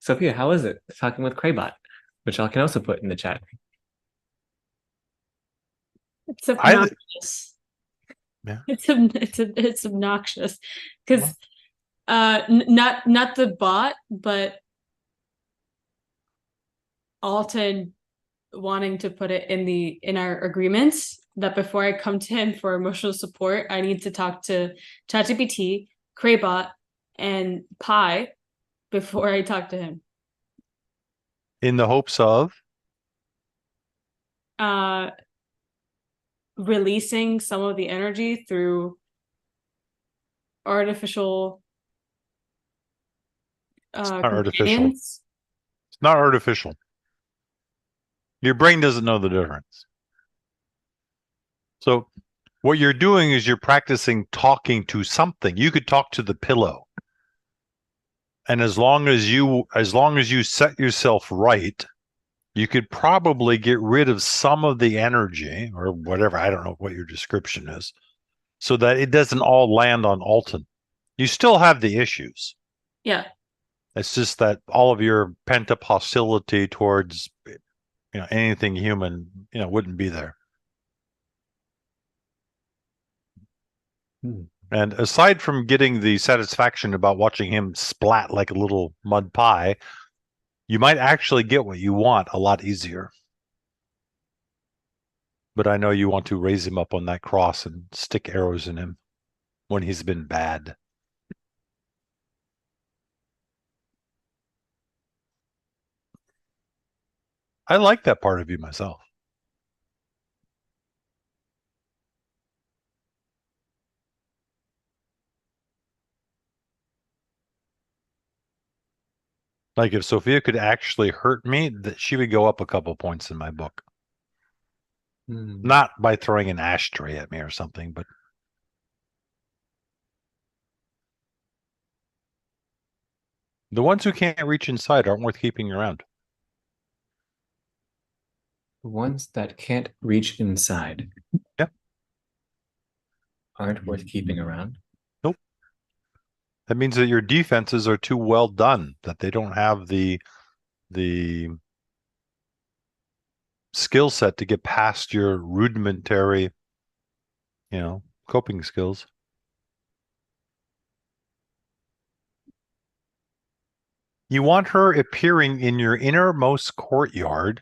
Sophia, how is it talking with Craybot? Which I can also put in the chat. It's I obnoxious. yeah. It's obnoxious because Well, not the bot, but Alton wanting to put it in our agreements that before I come to him for emotional support, I need to talk to ChatGPT, Craybot, and Pi before I talk to him. in the hopes of Uh, Releasing some of the energy through artificial not artificial. companions. It's not artificial. Your brain doesn't know the difference. So what you're doing is you're practicing talking to something. You could talk to the pillow. And as long as you set yourself right, you could probably get rid of some of the energy or whatever. I don't know what your description is, so that it doesn't all land on Alton. You still have the issues. Yeah. It's just that all of your pent up hostility towards anything human wouldn't be there. And aside from getting the satisfaction about watching him splat like a little mud pie, you might actually get what you want a lot easier. But I know you want to raise him up on that cross and stick arrows in him when he's been bad. I like that part of you myself. Like if Sophia could actually hurt me, that she would go up a couple points in my book. Not by throwing an ashtray at me or something, but the ones who can't reach inside aren't worth keeping around. The ones that can't reach inside. Yep. Aren't worth keeping around. Nope. That means that your defenses are too well done, that they don't have the skill set to get past your rudimentary, coping skills. You want her appearing in your innermost courtyard,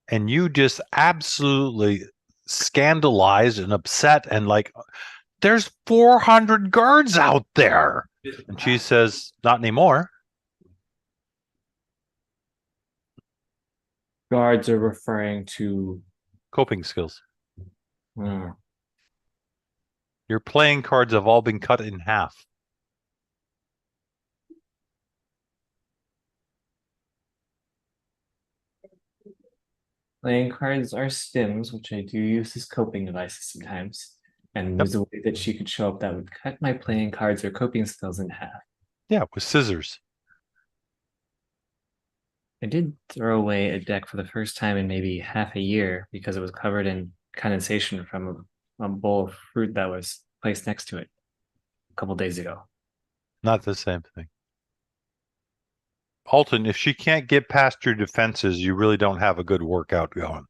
and you just absolutely scandalized and upset and like, there's 400 guards out there. And she says, not anymore. Guards are referring to Coping skills. Your playing cards have all been cut in half. playing cards are stims, which I do use as coping devices sometimes. And there's a way that she could show up that would cut my playing cards or coping skills in half. Yeah, with scissors. I did throw away a deck for the first time in maybe half a year because it was covered in condensation from a bowl of fruit that was placed next to it a couple days ago. Not the same thing. Alton, if she can't get past your defenses, you really don't have a good workout going.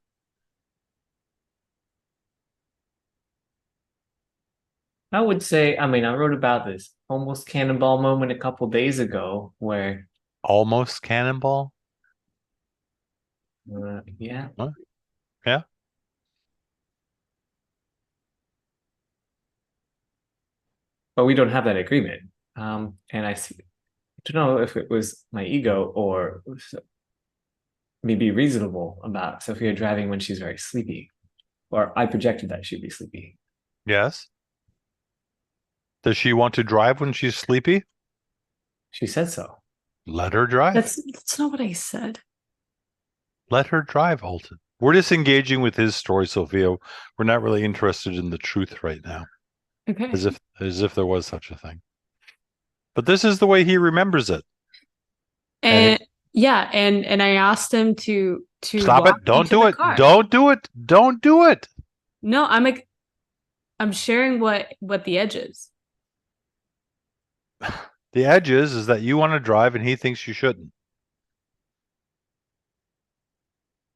I would say, I wrote about this almost cannonball moment a couple days ago where Almost cannonball? yeah. Huh? Yeah. But we don't have that agreement. And I don't know if it was my ego or me be reasonable about Sophia driving when she's very sleepy, or I projected that she'd be sleepy. Yes. Does she want to drive when she's sleepy? She said so. Let her drive. That's not what I said. Let her drive, Alton. We're just engaging with his story, Sophia. We're not really interested in the truth right now. Okay. As if there was such a thing. But this is the way he remembers it. And yeah, and I asked him to Stop it. Don't do it. Car. Don't do it. Don't do it. No, I'm sharing what the edge is. The edge is that you want to drive and he thinks you shouldn't.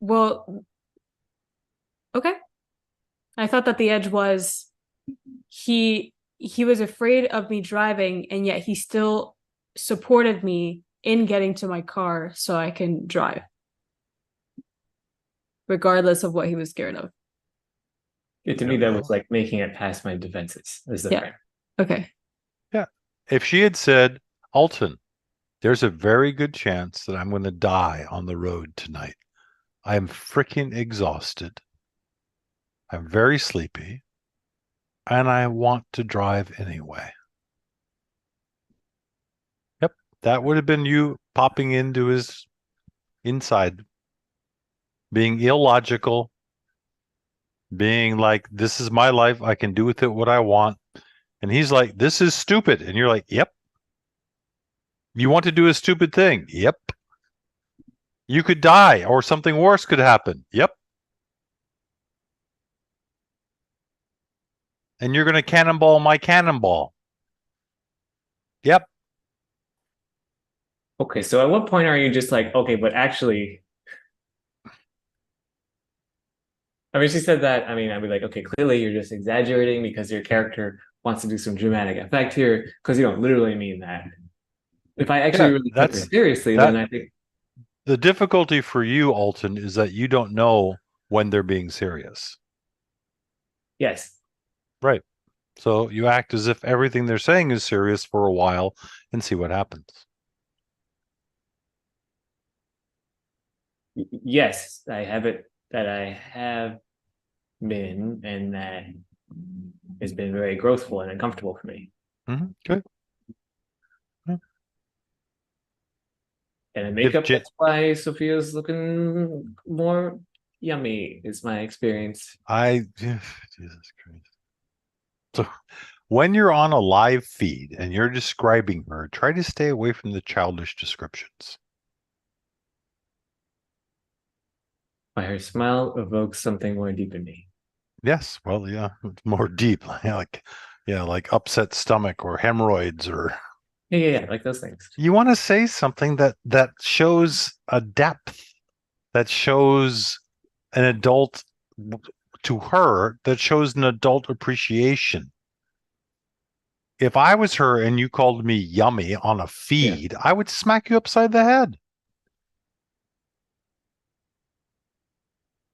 Well, okay. I thought that the edge was he was afraid of me driving, and yet he still supported me in getting to my car so I can drive, regardless of what he was scared of. Yeah, to me, that was like making it past my defenses. Is the Yeah. frame. Okay. If she had said, Alton, there's a very good chance that I'm going to die on the road tonight. I am freaking exhausted. I'm very sleepy. And I want to drive anyway. Yep. That would have been you popping into his inside, being illogical, being like, this is my life. I can do with it what I want. And he's like, this is stupid. And you're like, yep. You want to do a stupid thing? Yep. You could die or something worse could happen. Yep. And you're going to cannonball my cannonball. Yep. Okay, so at what point are you just like, okay, but actually, I mean, she said that. I mean, I'd be like, okay, clearly you're just exaggerating because your character wants to do some dramatic effect here because you don't literally mean that. If I actually really took her seriously, then I think the difficulty for you, Alton, is that you don't know when they're being serious. yes. Right. So you act as if everything they're saying is serious for a while and see what happens. Yes, I have it that I have been, and that has been very growthful and uncomfortable for me. Good. And in makeup, that's why Sophia's looking more yummy, is my experience. Jesus Christ. So when you're on a live feed and you're describing her, try to stay away from the childish descriptions. Why her smile evokes something more deep in me. Yes, well, yeah, more deep, like upset stomach or hemorrhoids or Yeah, like those things. you want to say something that shows a depth, that shows an adult to her, that shows an adult appreciation. If I was her and you called me yummy on a feed, I would smack you upside the head.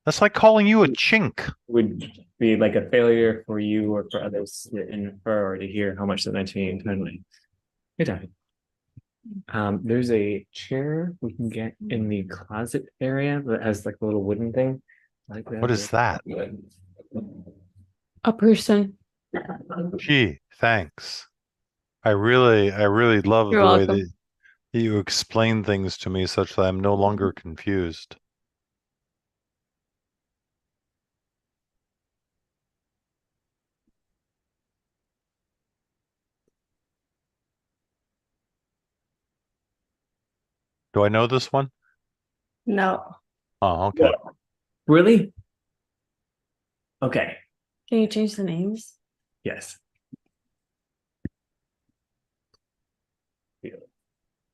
That's like calling you a chink. Would be like a failure for you or for others to infer or to hear how much they're mentioning internally. Good talking. There's a chair we can get in the closet area that has like a little wooden thing. Like that. What is that? A person. Gee, thanks. I really love You're the way welcome. that you explain things to me such that I'm no longer confused. Do I know this one? No. Oh, okay. Really? Okay. Can you change the names? Yes.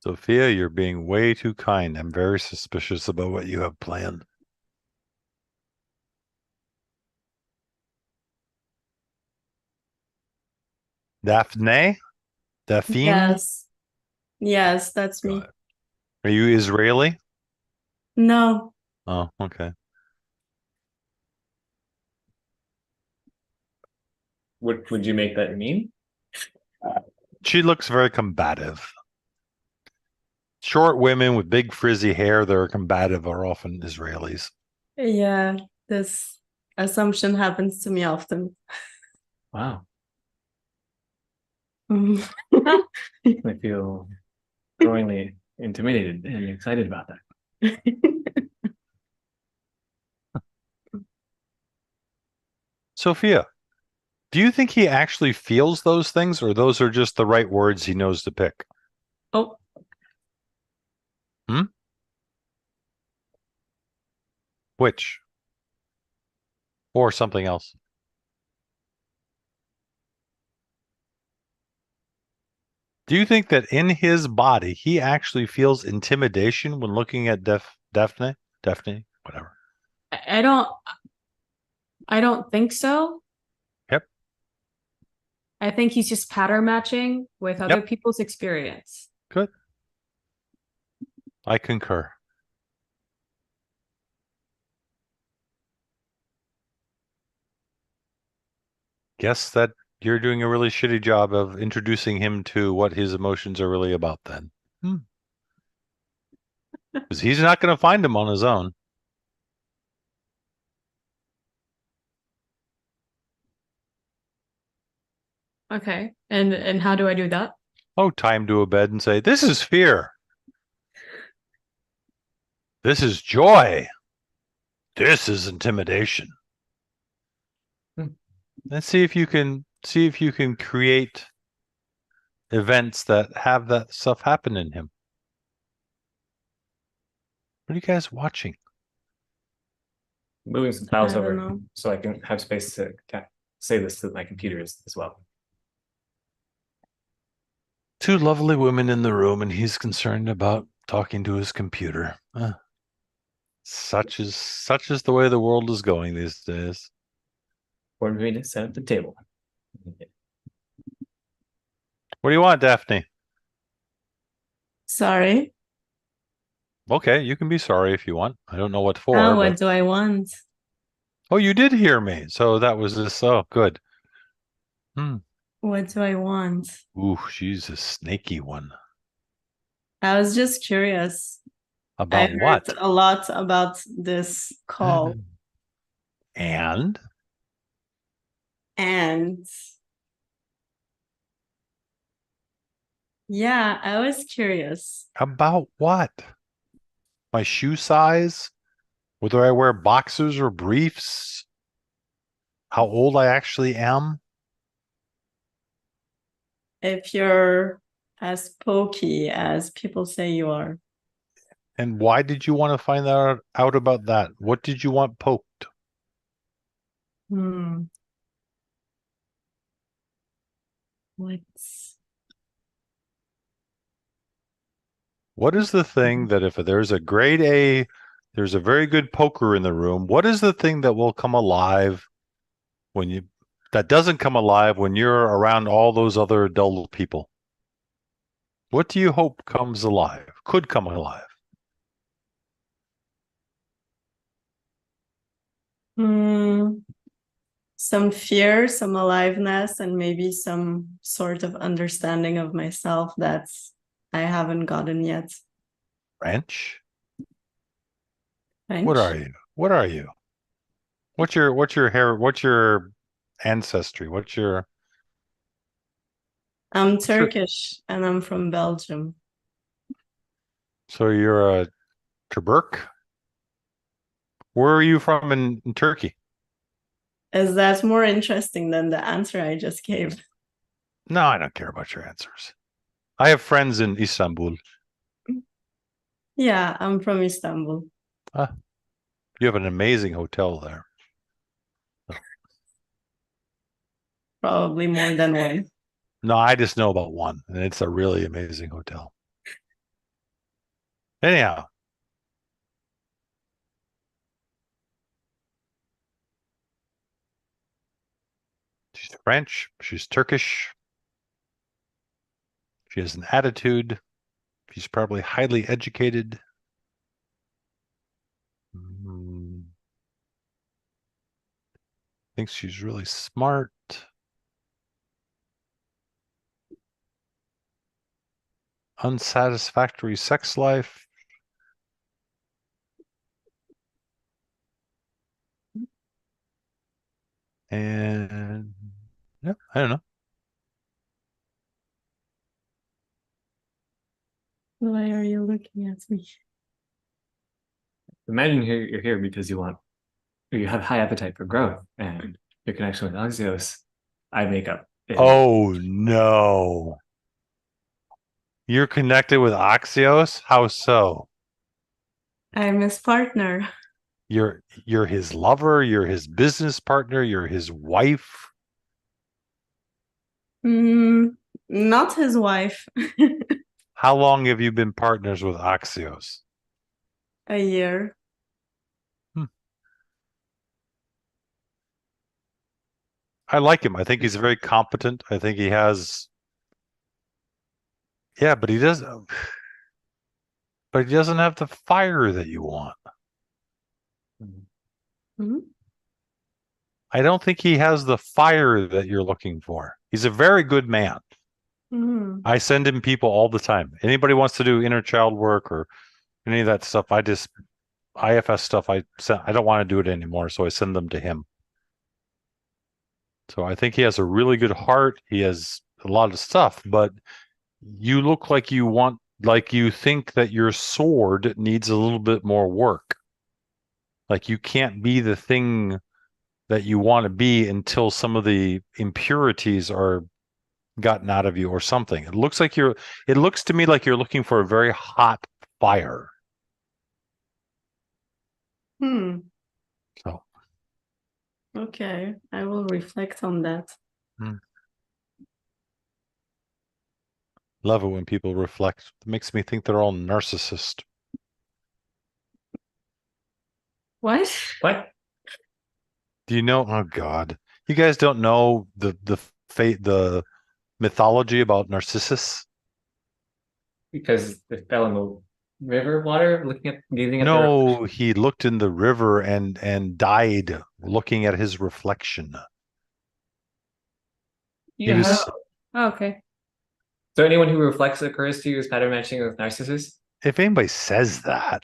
Sophia, you're being way too kind. I'm very suspicious about what you have planned. Daphne? Daphne? Yes, that's me. Are you Israeli? No. Oh, okay. What would you make that mean? She looks very combative. Short women with big frizzy hair that are combative are often Israelis. Yeah, this assumption happens to me often. Wow. Mhm. I feel growingly intimidated and excited about that. Sophia, do you think he actually feels those things, or those are just the right words he knows to pick? Oh, Which? Or something else? Do you think that in his body he actually feels intimidation when looking at Daphne? Daphne, whatever. I don't think so. Yep. I think he's just pattern matching with other people's experience. Good. I concur. Guess that you're doing a really shitty job of introducing him to what his emotions are really about then. Because he's not going to find them on his own. Okay. And how do I do that? Oh, tie him to a bed and say, this is fear. This is joy. This is intimidation. Let's see if you can create events that have that stuff happen in him. What are you guys watching? Moving some files I don't over know. so I can have space to say this to my computers as well. Two lovely women in the room, and he's concerned about talking to his computer. Such is the way the world is going these days. Or maybe to set up the table. What do you want, Daphne? Sorry. Okay, you can be sorry if you want. I don't know what for. Now what but... do I want? Oh, you did hear me. So that was this. Oh, good. What do I want? Ooh, she's a snaky one. I was just curious. About what? A lot about this call. And yeah, I was curious. about what? My shoe size? Whether I wear boxers or briefs? How old I actually am? If you're as pokey as people say you are. And why did you want to find out about that? What did you want poked? What is the thing that if there's a grade A, there's a very good poker in the room, what is the thing that will come alive that doesn't come alive when you're around all those other dull people? What do you hope comes alive, could come alive? Some fear, some aliveness, and maybe some sort of understanding of myself that's I haven't gotten yet. French? French? What are you? What are you? What's your hair? What's your ancestry? I'm Turkish and I'm from Belgium. So you're a Turk? Where are you from in Turkey? Is that more interesting than the answer I just gave? No, I don't care about your answers. I have friends in Istanbul. Yeah, I'm from Istanbul. You have an amazing hotel there. Probably more than one. No, I just know about one, and it's a really amazing hotel. Anyhow. She's French. She's Turkish. She has an attitude. She's probably highly educated. Thinks she's really smart. Unsatisfactory sex life. And yeah, I don't know. Why are you looking at me? Imagine you're here because you have high appetite for growth, and your connection with Axios, I make up. Oh no. You're connected with Axios? How so? I'm his partner. You're his lover, you're his business partner, you're his wife. Not his wife. How long have you been partners with Axios? A year. I like him. I think he's very competent. I think he has. Yeah, but he doesn't. But he doesn't have the fire that you want. Mhm. I don't think he has the fire that you're looking for. He's a very good man. Mhm. I send him people all the time. Anybody wants to do inner child work or any of that stuff, I just IFS stuff. I don't want to do it anymore, so I send them to him. So I think he has a really good heart. He has a lot of stuff, but you look like you think that your sword needs a little bit more work. Like you can't be the thing that you want to be until some of the impurities are gotten out of you or something. It looks to me like you're looking for a very hot fire. Hmm. So Okay, I will reflect on that. love it when people reflect. It makes me think they're all narcissists. What? What? Do you know? Oh God, you guys don't know the fate, the mythology about Narcissus? Because they fell in the river water, gazing at their No, he looked in the river and died looking at his reflection. He You have. was, Oh, okay. So anyone who reflects occurs to you as pattern matching with narcissists? if anybody says that,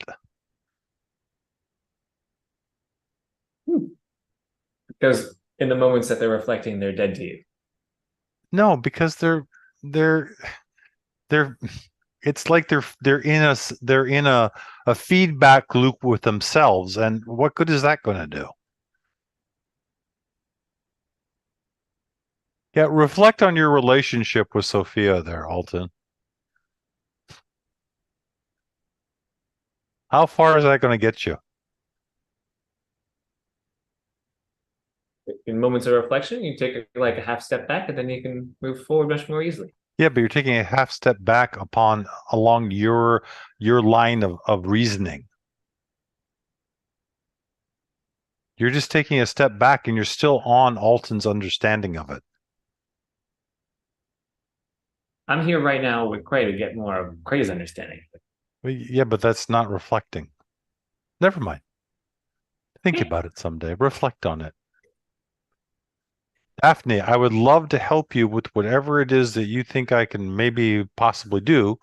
Because in the moments that they're reflecting, they're dead to you. no, because they're it's like they're in a feedback loop with themselves, and what good is that going to do? Yeah, reflect on your relationship with Sophia there, Alton. How far is that going to get you? In moments of reflection, you take like a half step back, and then you can move forward much more easily. Yeah, but you're taking a half step back along your line of reasoning. You're just taking a step back and you're still on Alton's understanding of it. I'm here right now with Cray to get more of Cray's understanding. Well, yeah, but that's not reflecting. Never mind. Think about it someday. Reflect on it. Daphne, I would love to help you with whatever it is that you think I can maybe possibly do,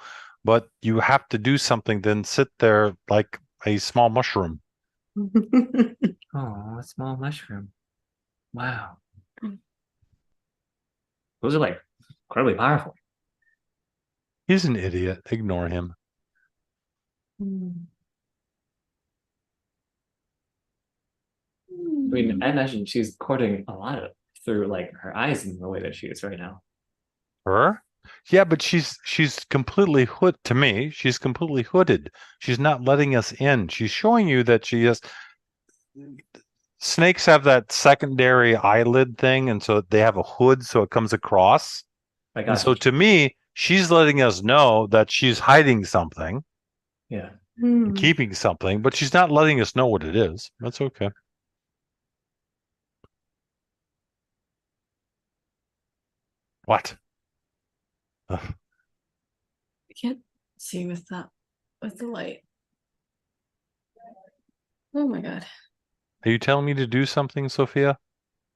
but you have to do something, then sit there like a small mushroom. Oh, a small mushroom. Wow. Those are like incredibly powerful. He's an idiot. Ignore him. I mean, I imagine she's courting a lot of through like her eyes in the way that she is right now. Her? Yeah, but she's completely hood to me. She's completely hooded. She's not letting us in. She's showing you that she is. Snakes have that secondary eyelid thing, and so they have a hood, so it comes across. I And got so you. to me, she's letting us know that she's hiding something, Yeah. Hmm. keeping something, but she's not letting us know what it is. That's okay. What? Ugh. I can't see with the light. Oh my God. Are you telling me to do something, Sophia?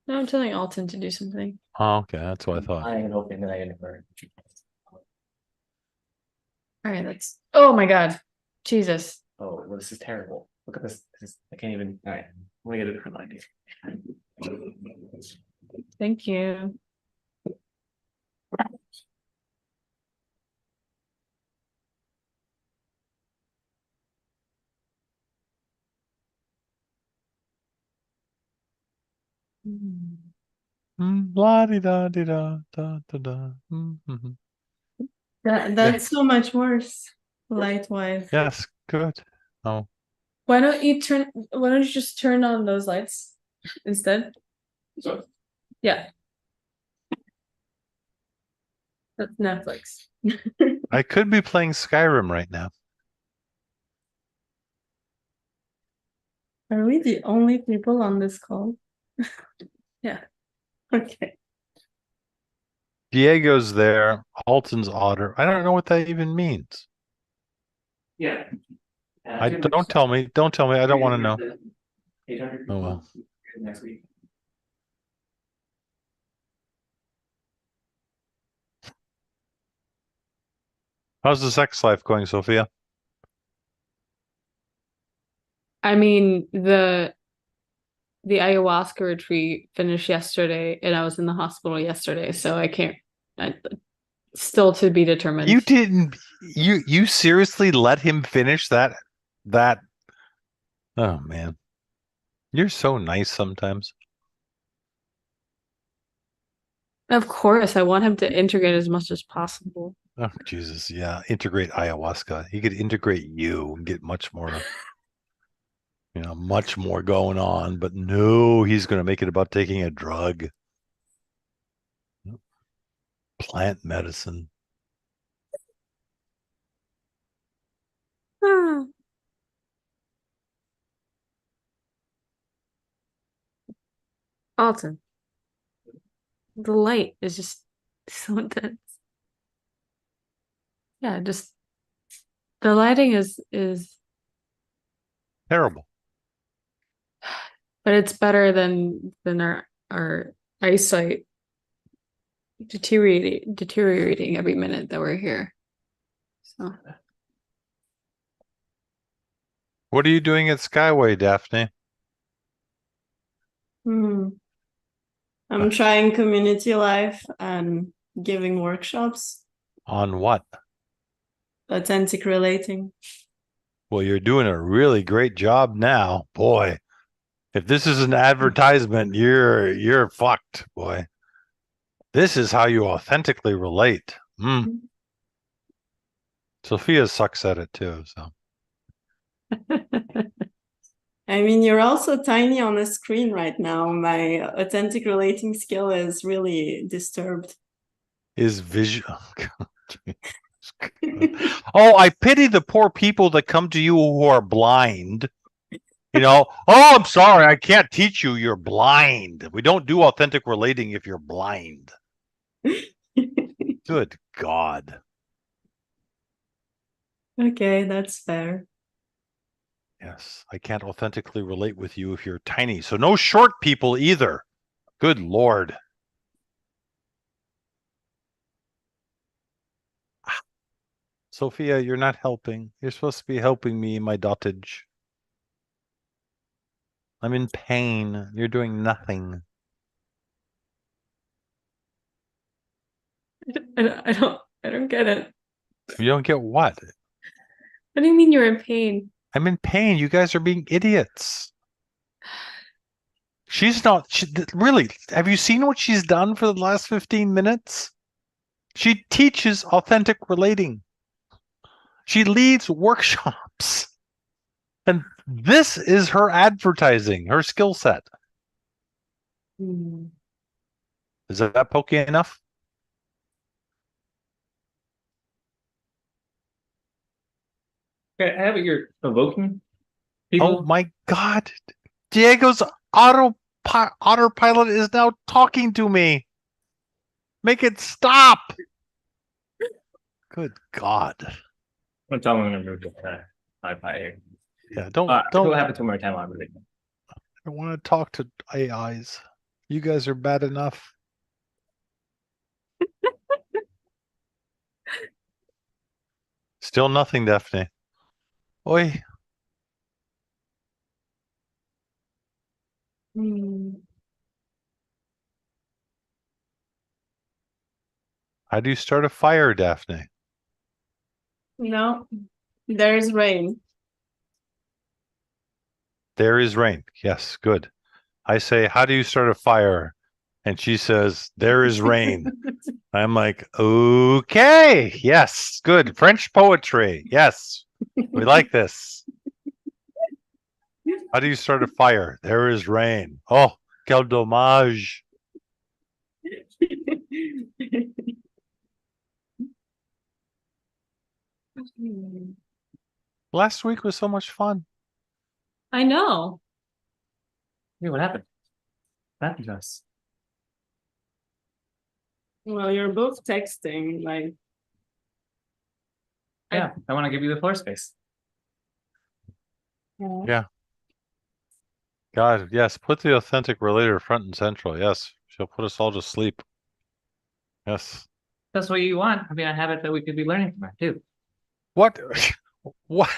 No, I'm telling Alton to do something. Oh, okay, that's what I thought. I am hoping that I never. All right, that's. Oh my God. Jesus. Oh, well, this is terrible. Look at this. I can't even. All right. I'm gonna get a different idea. Thank you. La di da di da da da da. Mhm. That's so much worse, light wise. Yes, good. Oh, Why don't you just turn on those lights instead? So Yeah. That's Netflix. I could be playing Skyrim right now. Are we the only people on this call? Yeah. Okay. Diego's there. Halton's otter. I don't know what that even means. Yeah. I don't tell me. Don't tell me. I don't want to know. 800 Oh well. next week. How's the sex life going, Sophia? I mean, the ayahuasca retreat finished yesterday, and I was in the hospital yesterday, so I can't. Still to be determined. You didn't. You seriously let him finish that? Oh man, you're so nice sometimes. Of course, I want him to integrate as much as possible. Oh Jesus, yeah. Integrate ayahuasca. He could integrate you and get much more. Much more going on. But no, he's going to make it about taking a drug. Plant medicine. Alton, the light is just so intense. Yeah, just the lighting is Terrible. but it's better than our eyesight deteriorating every minute that we're here. So What are you doing at Skyway, Daphne? I'm trying community life and giving workshops, On what? authentic relating. Well, you're doing a really great job now. Boy, if this is an advertisement, you're fucked, boy. This is how you authentically relate. Sophia sucks at it too, so. I mean, you're also tiny on the screen right now. My authentic relating skill is really disturbed. Is vision. Oh, I pity the poor people that come to you who are blind. Oh, I'm sorry, I can't teach you. You're blind. We don't do authentic relating if you're blind. Good God. Okay, that's fair. Yes, I can't authentically relate with you if you're tiny. So no short people either. Good Lord. Sophia, you're not helping. You're supposed to be helping me in my dotage. I'm in pain. You're doing nothing. I don't get it. You don't get what? What do you mean you're in pain? I'm in pain. You guys are being idiots. She's not really. Have you seen what she's done for the last 15 minutes? She teaches authentic relating. She leads workshops. And this is her advertising, her skill set. Is that pokey enough? Okay, I have it. You're evoking Oh people. my God. Diego's autopilot is now talking to me. Make it stop. Good God. I'm telling them to move the iPad here. Yeah, don't. It'll happen to my time on it. I want to talk to AIs. You guys are bad enough. Still nothing, Daphne. Oi. How do you start a fire, Daphne? No, there's rain. There is rain. Yes, good. I say, how do you start a fire? And she says, there is rain. I'm like, okay, yes, good. French poetry. Yes, we like this. How do you start a fire? There is rain. Oh, quel dommage. Last week was so much fun. I know. Hey, what happened? What happened to us? Well, you're both texting, like. Yeah, I want to give you the floor space. Yeah. God, yes. Put the authentic relator front and central. Yes. She'll put us all to sleep. Yes. That's what you want. I mean, I have it that we could be learning from her too. What? What?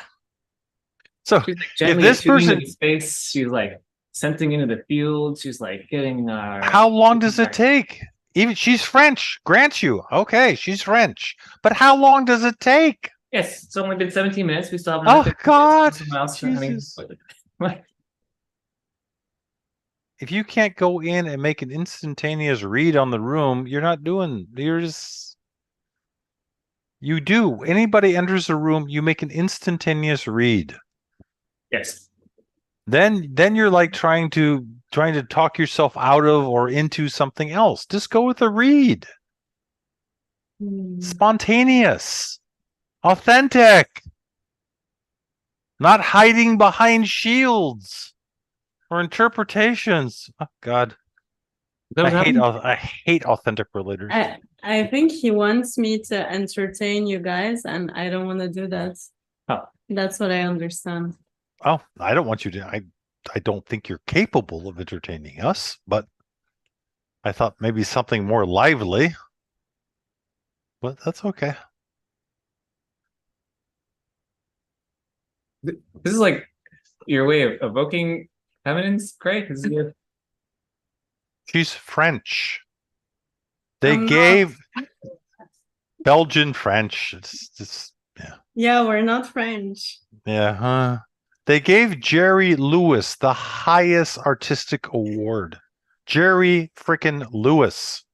So She's like if gently this attuning to person, the space. She's like sensing into the field. She's like getting our. how long does it take? Even she's French, grant you. Okay, she's French. But how long does it take? Yes, it's only been 17 minutes. We still have Oh another 15 God. minutes. Someone else, I mean, Jesus. what? If you can't go in and make an instantaneous read on the room, you're just you do. Anybody enters a room, you make an instantaneous read. Yes. Then you're like trying to talk yourself out of or into something else. Just go with the read. Spontaneous, authentic, not hiding behind shields or interpretations. Oh God, I hate authentic relators. I think he wants me to entertain you guys, and I don't want to do that. Oh. That's what I understand. Oh, I don't want you to. I don't think you're capable of entertaining us, but I thought maybe something more lively. But that's okay. This is like your way of evoking feminines, Craig. This is good. She's French. They I'm gave Belgian French. It's Yeah, we're not French. yeah, huh? They gave Jerry Lewis the highest artistic award. Jerry frickin' Lewis.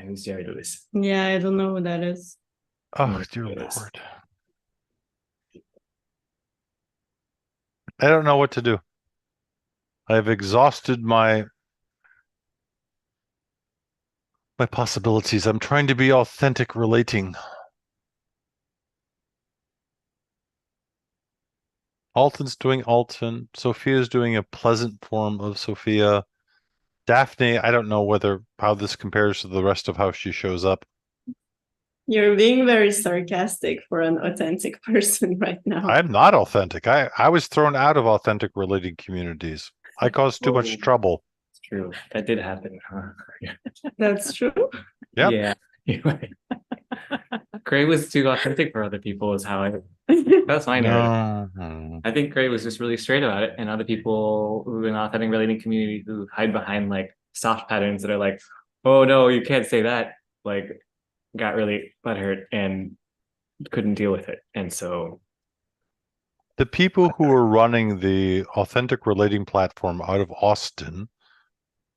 Who's Jerry Lewis? Yeah, I don't know who that is. Oh, dear Lord. I don't know what to do. I've exhausted my possibilities. I'm trying to be authentic relating. Alton's doing Alton. Sophia's doing a pleasant form of Sophia. Daphne, I don't know how this compares to the rest of how she shows up. You're being very sarcastic for an authentic person right now. I'm not authentic. I was thrown out of authentic relating communities. I caused too much trouble. It's true. That did happen. That's true. Yep. Yeah. You're right. Gray was too authentic for other people, is how that's my narrative. No. I think Gray was just really straight about it, and other people who in authentic relating community who hide behind like soft patterns that are like, oh no, you can't say that, like got really butthurt and couldn't deal with it. And so The people who are running the authentic relating platform out of Austin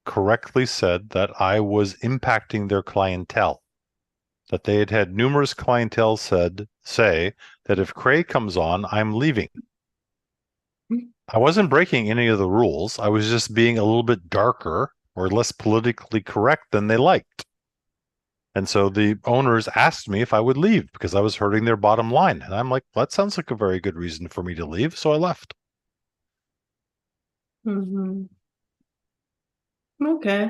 correctly said that I was impacting their clientele. That they had had numerous clientele say that if Cray comes on, I'm leaving. I wasn't breaking any of the rules. I was just being a little bit darker or less politically correct than they liked. And so the owners asked me if I would leave because I was hurting their bottom line. And I'm like, well, that sounds like a very good reason for me to leave. So I left. Okay.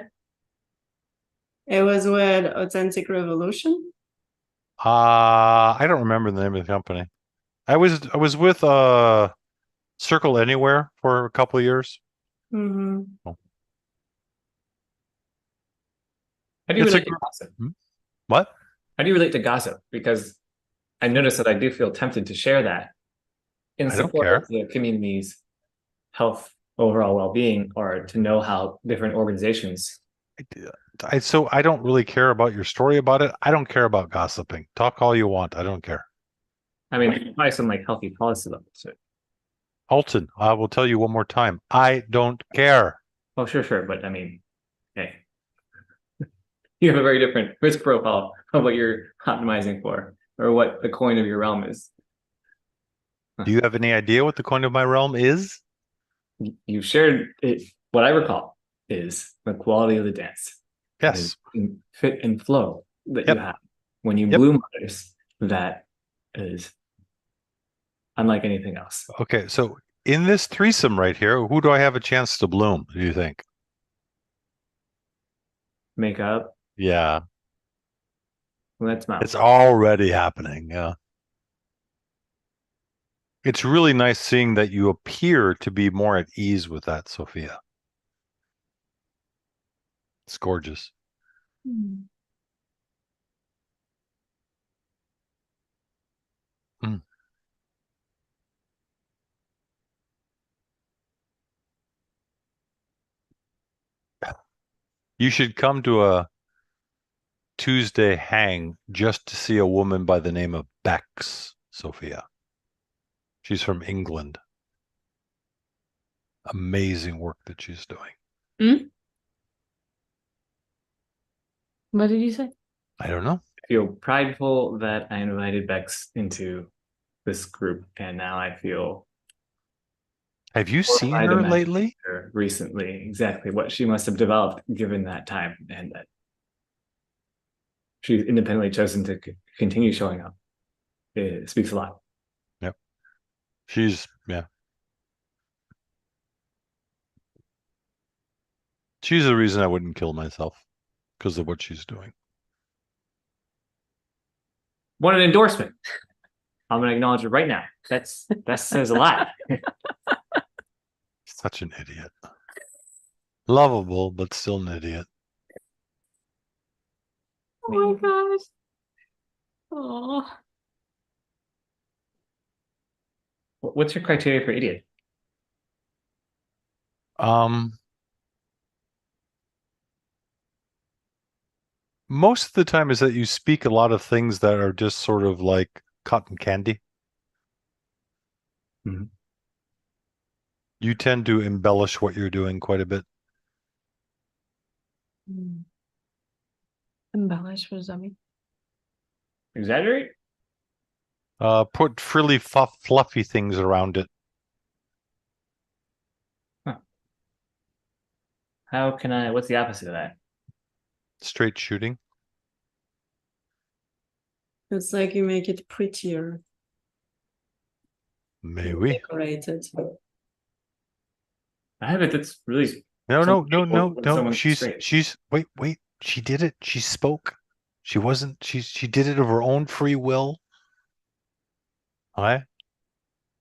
It was with Authentic Revolution. I don't remember the name of the company. I was with Circle Anywhere for a couple of years. Mm-hmm. How do you relate to gossip? What? How do you relate to gossip? Because I noticed that I do feel tempted to share that in support of the community's health, overall well-being, or to know how different organizations. So I don't really care about your story about it. I don't care about gossiping. Talk all you want. I don't care. I mean, probably some like healthy policy levels. So. Alton, I will tell you one more time. I don't care. Oh, sure. But I mean, hey, you have a very different risk profile of what you're optimizing for, or what the coin of your realm is. Do you have any idea what the coin of my realm is? You shared it. What I recall is the quality of the dance. Yes. Fit and flow that you have when you bloom others that is unlike anything else. Okay, so in this threesome right here, who do I have a chance to bloom, do you think? Makeup, Yeah, let's mouth. it's already happening. Yeah. It's really nice seeing that you appear to be more at ease with that, Sophia. It's gorgeous. Mm. You should come to a Tuesday hang just to see a woman by the name of Bex, Sophia. She's from England. Amazing work that she's doing. What did you say? I don't know. I feel prideful that I invited Bex into this group, and now I feel Have you seen horrified her imagining lately? her recently, exactly what she must have developed given that time, and that she's independently chosen to continue showing up. It speaks a lot. Yep. Yeah. She's the reason I wouldn't kill myself because of what she's doing. What an endorsement. I'm going to acknowledge it right now. That says a lot. Such an idiot. Lovable, but still an idiot. Oh my gosh. Oh. What's your criteria for idiot? Most of the time is that you speak a lot of things that are just sort of like cotton candy. Mhm. You tend to embellish what you're doing quite a bit. Embellish, what does that mean? Exaggerate? Put frilly, fluffy things around it. What's the opposite of that? Straight shooting. It's like you make it prettier, Maybe. decorated. I have it. That's really No. someone's She's straight. wait. She did it. She spoke. She did it of her own free will. All right.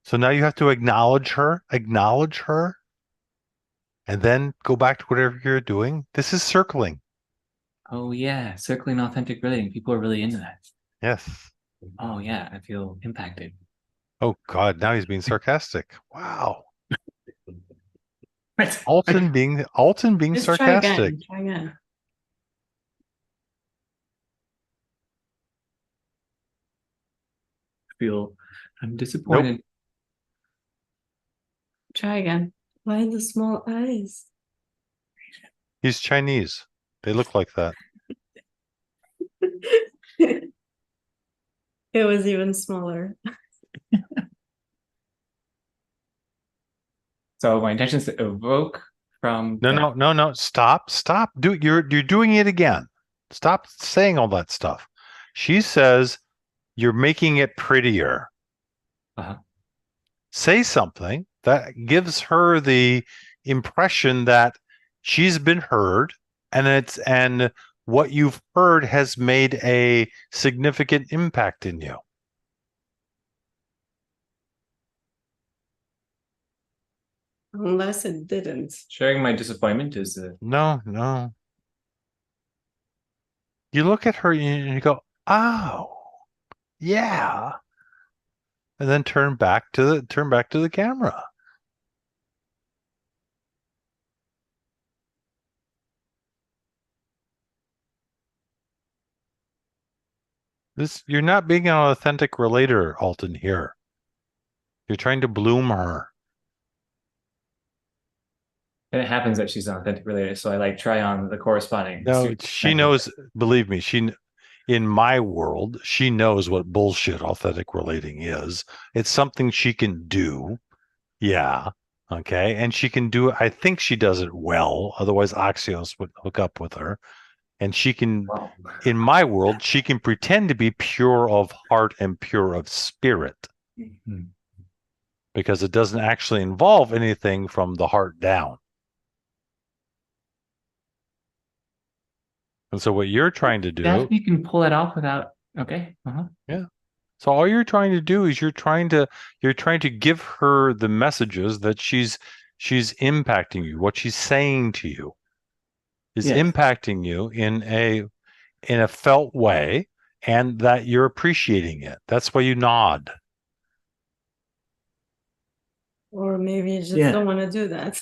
So now you have to acknowledge her, and then go back to whatever you're doing. This is circling. Oh yeah, circling authentic relating. People are really into that. Yes. Oh yeah, I feel impacted. Oh God, now he's being sarcastic. Wow. What? Alton being Just sarcastic. Try again. I'm disappointed. Try again. Why the small eyes? He's Chinese. They look like that. It was even smaller. So my intention is to evoke from No. Stop. You're doing it again. Stop saying all that stuff. She says you're making it prettier. Uh-huh. Say something that gives her the impression that she's been heard and what you've heard has made a significant impact in you. Unless it didn't. Sharing my disappointment is No. You look at her and you go, "Oh, yeah," and then turn back to the camera. You're not being an authentic relator, Alton. Here, you're trying to bloom her. and it happens that she's an authentic relator, so I like try on the corresponding. No, she knows. Believe me, in my world, she knows what bullshit authentic relating is. It's something she can do. Yeah. Okay. And she can do it. I think she does it well. Otherwise, Axios would hook up with her. And she can, Well, in my world, she can pretend to be pure of heart and pure of spirit mhm. because it doesn't actually involve anything from the heart down. And so what you're trying to do, Daphne can pull it off without. Okay. yeah. So all you're trying to do is you're trying to give her the messages that she's impacting you. What she's saying to you is Yes. impacting you in a felt way, and that you're appreciating it. That's why you nod. Or maybe you just Yeah. don't want to do that.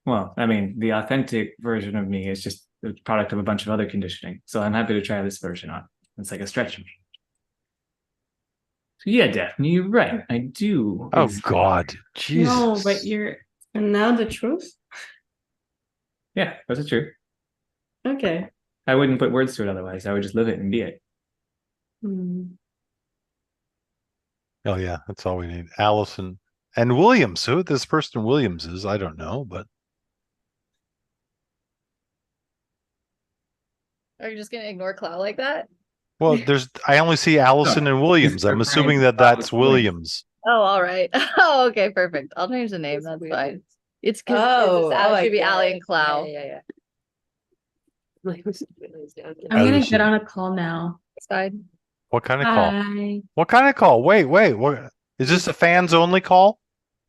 Well, I mean, the authentic version of me is just the product of a bunch of other conditioning. So I'm happy to try this version on. It's like a stretch of me. So yeah, Daphne, you're right. I do. Oh explore. God, Jesus! No, but and now the truth? Yeah, that's true. Okay. I wouldn't put words to it otherwise. I would just live it and be it. Hmm. Oh yeah, that's all we need. Allison and Williams. Who this person Williams is, I don't know, but Are you just gonna ignore Cloud like that? well, I only see Allison and Williams. I'm assuming that that's Williams. Oh, all right. Oh, okay, perfect. I'll change the name. That's fine. It's because it should be Allie and Cloud. I'm I gonna was get on a call now. It's fine. What kind of call? Bye. What kind of call? Wait. What is this? A fans only call?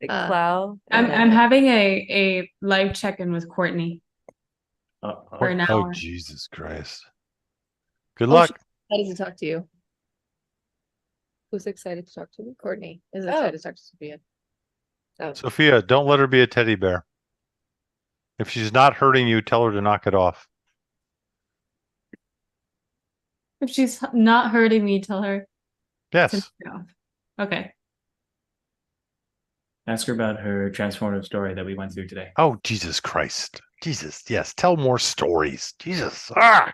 Cloud. I'm having a live check-in with Courtney for an Oh hour. Jesus Christ! Good Oh, luck. Excited to talk to you. Who's excited to talk to me? Courtney is excited to talk to Sophia. Oh. Sophia, don't let her be a teddy bear. If she's not hurting you, tell her to knock it off. If she's not hurting me, tell her to Yes. knock it off. Okay. Ask her about her transformative story that we went through today. Oh, Jesus Christ. Jesus. Yes. Tell more stories. Jesus. Ah.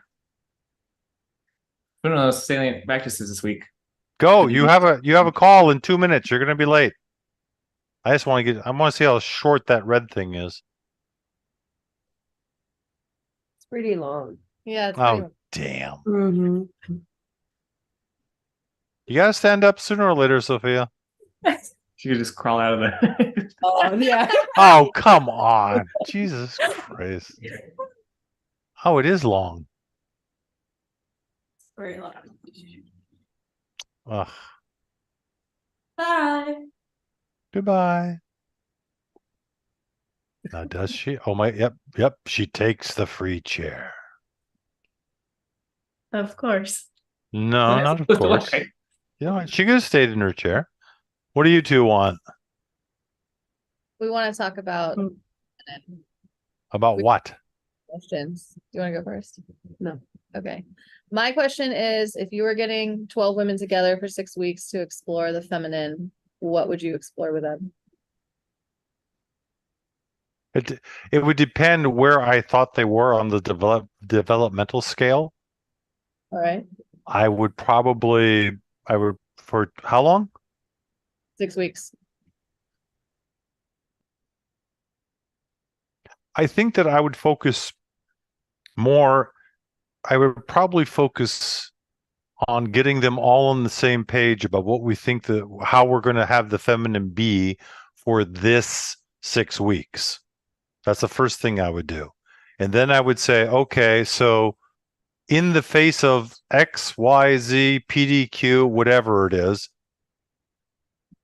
One of those salient practices this week. Go. You have a call in 2 minutes. You're gonna be late. I want to see how short that red thing is. It's pretty long. Yeah. It's Oh, damn. Mm-hmm. You gotta stand up sooner or later, Sophia. She could just crawl out of the. Oh, yeah. Oh, come on. Jesus Christ. Oh, it is long. Very long. Ugh. Bye. Goodbye. Now, does she? Oh my, yep. She takes the free chair. Of course. No, That's not of supposed to look course. like- You know what? She could have stayed in her chair. What do you two want? We want to talk about Mm. About what? questions. Do you want to go first? No. Okay. My question is, if you were getting 12 women together for 6 weeks to explore the feminine, what would you explore with them? It would depend where I thought they were on the developmental scale. All right. I would for how long? 6 weeks. I think that I would focus more. I would probably focus on getting them all on the same page about what we think how we're going to have the feminine be for this 6 weeks. That's the first thing I would do. And then I would say, okay, so in the face of X, Y, Z, PDQ, whatever it is,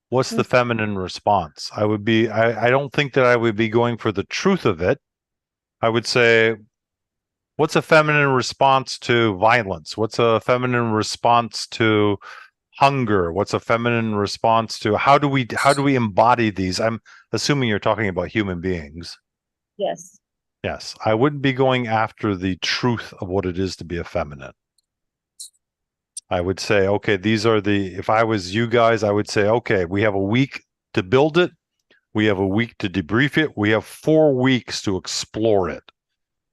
what's the feminine response? I don't think that I would be going for the truth of it. I would say, what's a feminine response to violence? What's a feminine response to hunger? What's a feminine response to how do we embody these? I'm assuming you're talking about human beings. Yes. Yes, I wouldn't be going after the truth of what it is to be a feminine. I would say, okay, if I was you guys, I would say, okay, we have a week to build it. We have a week to debrief it. We have 4 weeks to explore it.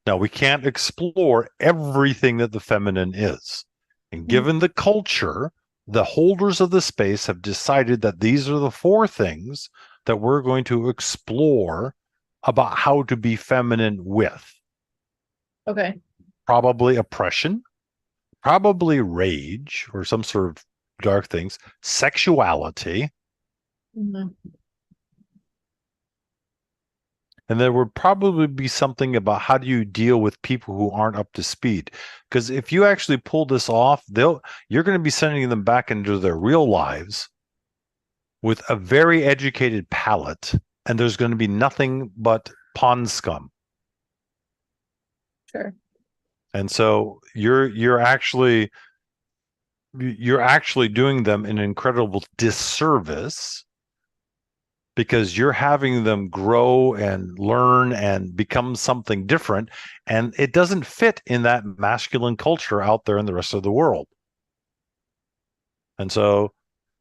Now, we can't explore everything that the feminine is. And given the culture, the holders of the space have decided that these are the 4 things that we're going to explore about how to be feminine with. Okay. probably oppression, probably rage or some sort of dark things, sexuality, Mhm. and there would probably be something about how do you deal with people who aren't up to speed. Because if you actually pull this off, you're going to be sending them back into their real lives with a very educated palate, and there's going to be nothing but pond scum. Sure. And so you're actually doing them an incredible disservice because you're having them grow and learn and become something different, and it doesn't fit in that masculine culture out there in the rest of the world. And so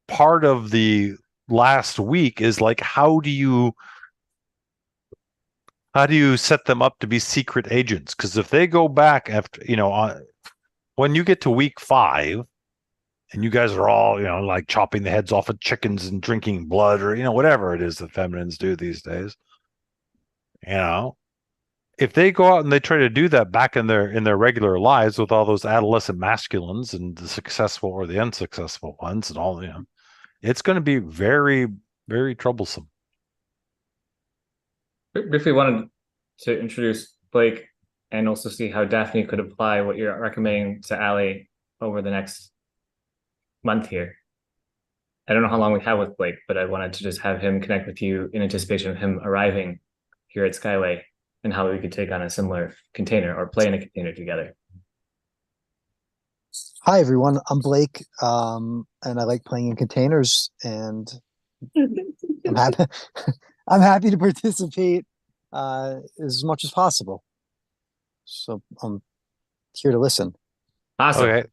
part of the last week is like, how do you set them up to be secret agents? Because if they go back after, when you get to week 5 and you guys are all, like chopping the heads off of chickens and drinking blood or, whatever it is that feminines do these days, if they go out and they try to do that back in their regular lives with all those adolescent masculines and the successful or the unsuccessful ones and all, it's going to be very, very troublesome. Briefly wanted to introduce Blake and also see how Daphne could apply what you're recommending to Allie over the next month here. I don't know how long we have with Blake, but I wanted to just have him connect with you in anticipation of him arriving here at Skyway and how we could take on a similar container or play in a container together. Hi everyone, I'm Blake, and I like playing in containers, and I'm happy. I'm happy to participate as much as possible. So I'm here to listen. Awesome. Okay.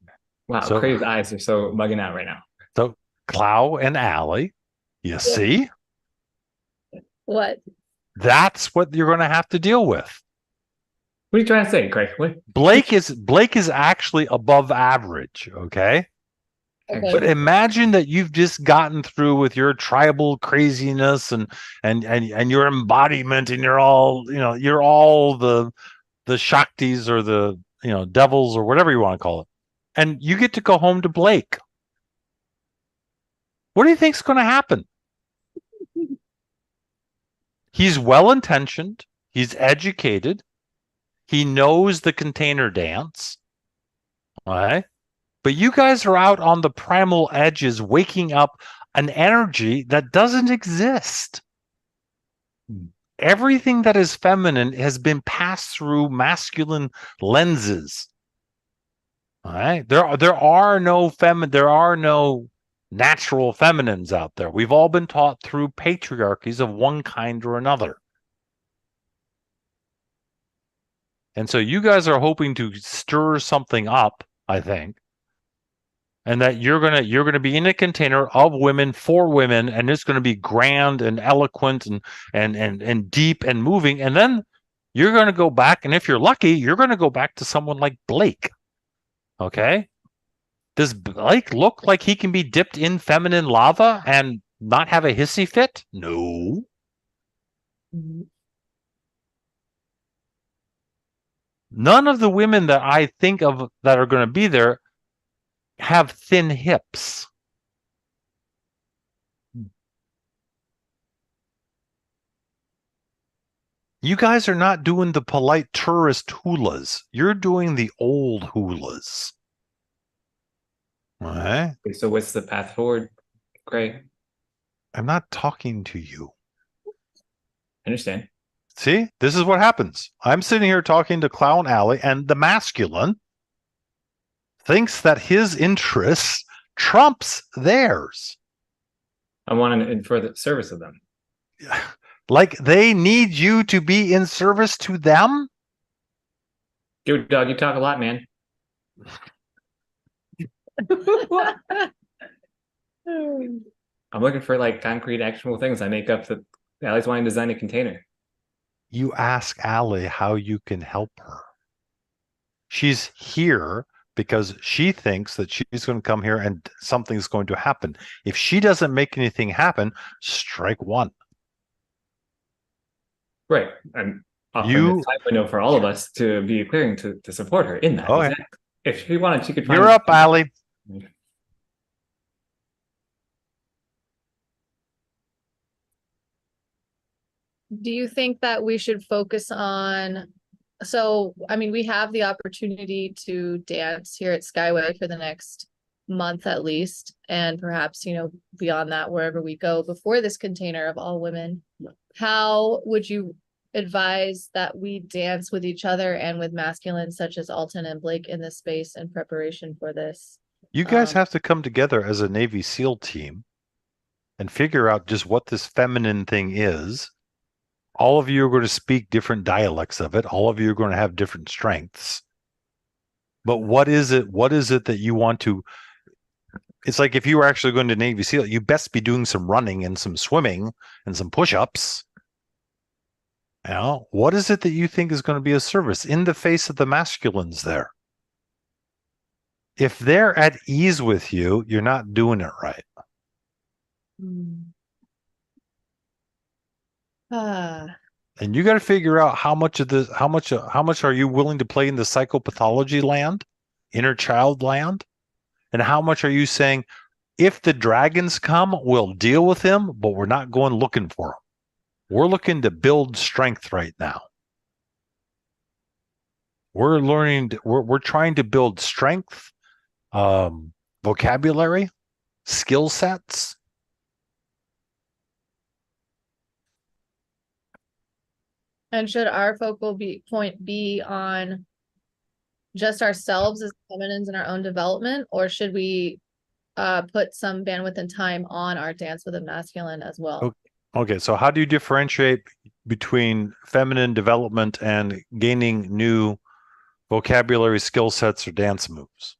Wow, So- Crave's eyes are so bugging out right now. So Clow and Allie, you see, What? that's what you're going to have to deal with. What are you trying to say, Craig? What? Blake is actually above average, okay? Okay. But imagine that you've just gotten through with your tribal craziness and your embodiment, and you're all the Shaktis or the devils or whatever you want to call it, and you get to go home to Blake. What do you think's going to happen? He's well-intentioned. He's educated. He knows the container dance. All right. But you guys are out on the primal edges, waking up an energy that doesn't exist. Everything that is feminine has been passed through masculine lenses. All right. There are no natural feminines out there. We've all been taught through patriarchies of one kind or another. And so you guys are hoping to stir something up, I think. And that you're gonna be in a container of women for women, and it's gonna be grand and eloquent and deep and moving. And then you're gonna go back, and if you're lucky, you're gonna go back to someone like Blake. Okay? Does Blake look like he can be dipped in feminine lava and not have a hissy fit? No. None of the women that I think of that are going to be there have thin hips. You guys are not doing the polite tourist hulas. You're doing the old hulas. All right? Okay, so what's the path forward, Craig? I'm not talking to you. I understand. See, this is what happens. I'm sitting here talking to Clown Alley, and the masculine thinks that his interests trumps theirs. I want to for the service of them. Like they need you to be in service to them? Dude, dog, you talk a lot, man. I'm looking for like concrete, actionable things. I make up that Allie's wanting to design a container. You ask Allie how you can help her. She's here because she thinks that she's going to come here and something's going to happen. If she doesn't make anything happen, strike one. Right. And offering You- this time window for all of us to be clearing to support her in that. Okay. Exactly. If she wanted, she could find. You're up, Allie. Do you think that we should focus on, so, I mean, we have the opportunity to dance here at Skyway for the next month at least, and perhaps, beyond that, wherever we go before this container of all women. How would you advise that we dance with each other and with masculines such as Alton and Blake in this space in preparation for this? You guys Um, have to come together as a Navy SEAL team and figure out just what this feminine thing is. All of you are going to speak different dialects of it. All of you are going to have different strengths. But what is it? What is it that you want to? It's like if you were actually going to Navy SEAL, you best be doing some running and some swimming and some push-ups. What is it that you think is going to be a service in the face of the masculines there? If they're at ease with you, you're not doing it right. And you got to figure out how much of this, how much are you willing to play in the psychopathology land, inner child land? And how much are you saying, if the dragons come, we'll deal with them, but we're not going looking for them. We're looking to build strength right now. We're trying to build strength, vocabulary, skill sets. And should our focal point be on just ourselves as feminines in our own development, or should we put some bandwidth and time on our dance with a masculine as well? Okay, so how do you differentiate between feminine development and gaining new vocabulary, skill sets, or dance moves?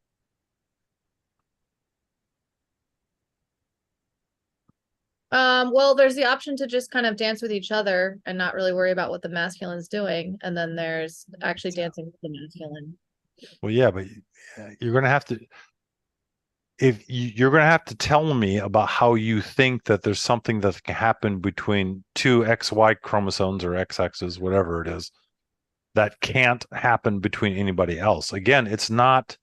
Well, there's the option to just kind of dance with each other and not really worry about what the masculine is doing. And then there's actually dancing with the masculine. Well, yeah, but you're going to have to, you're going to have to tell me about how you think that there's something that can happen between two XY chromosomes or XXs, whatever it is, that can't happen between anybody else. Again, it's not,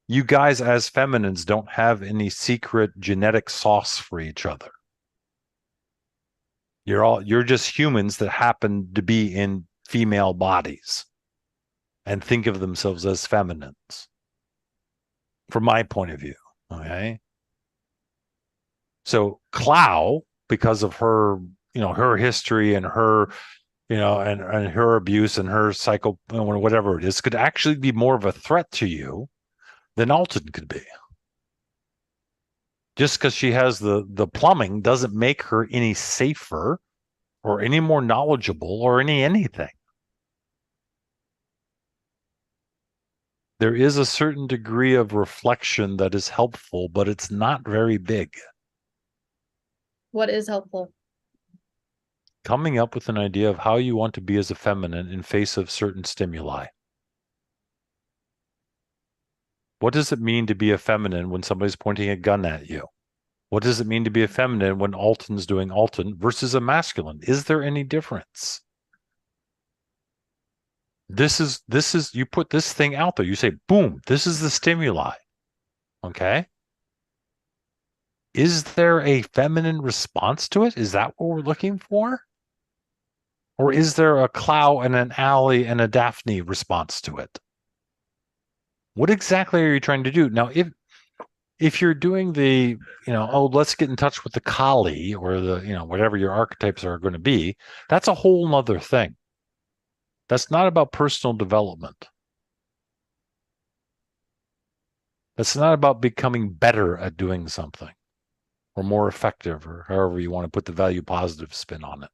you guys as feminines don't have any secret genetic sauce for each other. You're just humans that happen to be in female bodies and think of themselves as feminines, from my point of view. Okay. So Clow, because of her, her history and her, and her abuse and her psycho, whatever it is, could actually be more of a threat to you than Alton could be. Just because she has the plumbing doesn't make her any safer or any more knowledgeable or anything. There is a certain degree of reflection that is helpful, but it's not very big. What is helpful? Coming up with an idea of how you want to be as a feminine in face of certain stimuli. What does it mean to be a feminine when somebody's pointing a gun at you? What does it mean to be a feminine when Alton's doing Alton versus a masculine? Is there any difference? This is, you put this thing out there. You say, boom, this is the stimuli. Okay. Is there a feminine response to it? Is that what we're looking for? Or is there a Clow and an Allie and a Daphne response to it? What exactly are you trying to do? Now, if you're doing the, let's get in touch with the Kali or the, whatever your archetypes are going to be, that's a whole nother thing. That's not about personal development. That's not about becoming better at doing something or more effective, or however you want to put the value positive spin on it.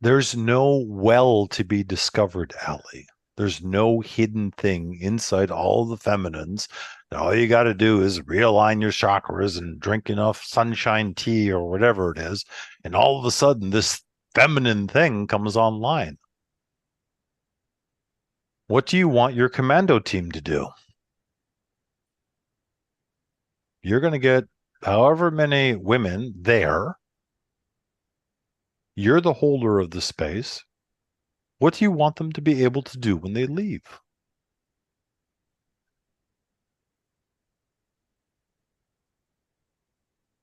There's no well to be discovered, Allie. There's no hidden thing inside all the feminines. All you got to do is realign your chakras and drink enough sunshine tea or whatever it is. And all of a sudden, this feminine thing comes online. What do you want your commando team to do? You're going to get however many women there You're the holder of the space. What do you want them to be able to do when they leave?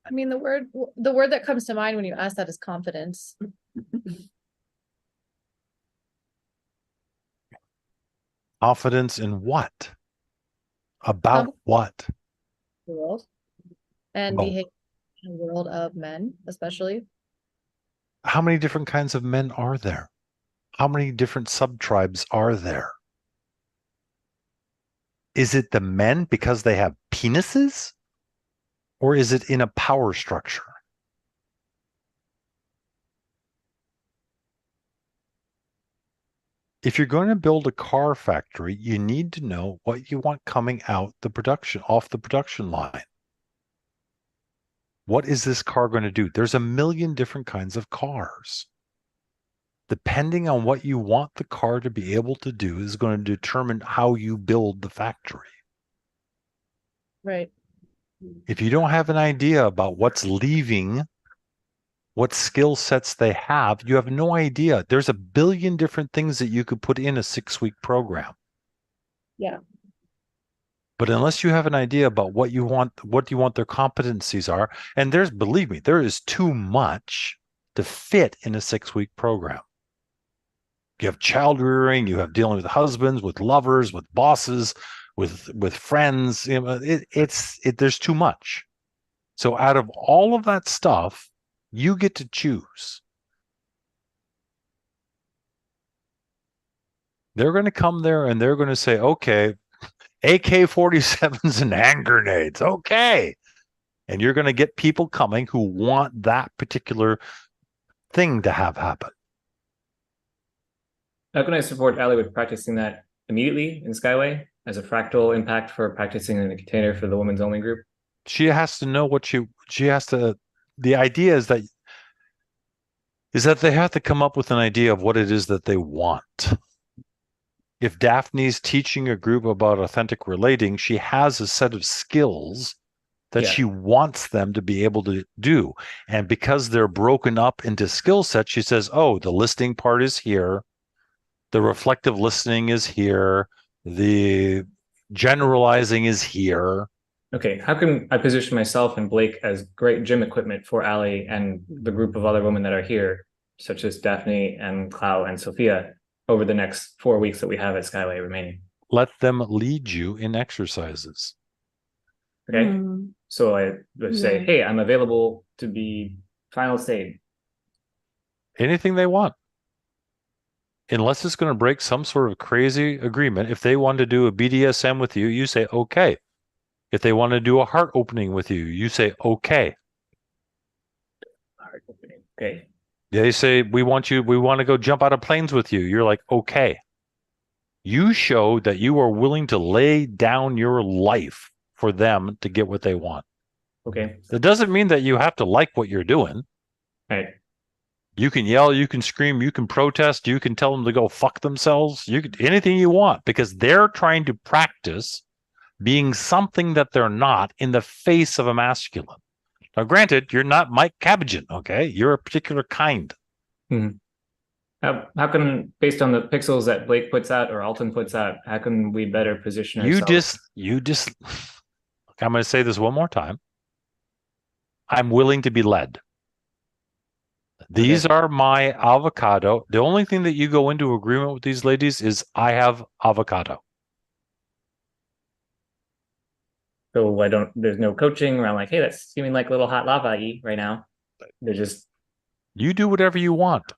I mean, the word that comes to mind when you ask that is confidence. Confidence in what? About Confidence what? in the world and Well, behave in a world of men, especially. how many different kinds of men are there? How many different sub-tribes are there? Is it the men because they have penises? Or is it in a power structure? If you're going to build a car factory, you need to know what you want coming out off the production line. What is this car going to do? There's a million different kinds of cars. Depending on what you want the car to be able to do is going to determine how you build the factory. Right. If you don't have an idea about what's leaving, what skill sets they have, you have no idea. There's a billion different things that you could put in a 6-week program. Yeah. But unless you have an idea about what you want their competencies are, and believe me, there is too much to fit in a 6-week program. You have child rearing, you have dealing with husbands, with lovers, with bosses, with friends. You know, there's too much. So out of all of that stuff, you get to choose. They're going to come there and they're going to say, okay, AK-47s and hand grenades. Okay. And you're going to get people coming who want that particular thing to have happen. How can I support Ali with practicing that immediately in Skyway as a fractal impact for practicing in a container for the women's only group? She has to know the idea is that they have to come up with an idea of what it is that they want. If Daphne's teaching a group about authentic relating, she has a set of skills that she wants them to be able to do. And because they're broken up into skill sets, she says, oh, the listening part is here. The reflective listening is here. The generalizing is here. Okay, how can I position myself and Blake as great gym equipment for Ali and the group of other women that are here, such as Daphne and Clau and Sophia, over the next 4 weeks that we have at Skyway remaining? Let them lead you in exercises. Okay, so I would say, hey, I'm available to be final stage. Anything they want. Unless it's going to break some sort of crazy agreement. If they want to do a BDSM with you, you say, okay. If they want to do a heart opening with you, you say, okay. Heart opening, okay. They say, we want to go jump out of planes with you. You're like, okay. You show that you are willing to lay down your life for them to get what they want. Okay. That doesn't mean that you have to like what you're doing. Right. You can yell, you can scream, you can protest, you can tell them to go fuck themselves. You can anything you want because they're trying to practice being something that they're not in the face of a masculine. Now, granted, you're not Mike Cabajan, okay? You're a particular kind. How can, based on the pixels that Blake puts out or Alton puts out, how can we better position ourselves? I'm going to say this one more time. I'm willing to be led. These are my avocado. The only thing that you go into agreement with these ladies is I have avocado. So there's no coaching around like, hey, that's seeming like a little hot lava-y right now. They're just. You do whatever you want.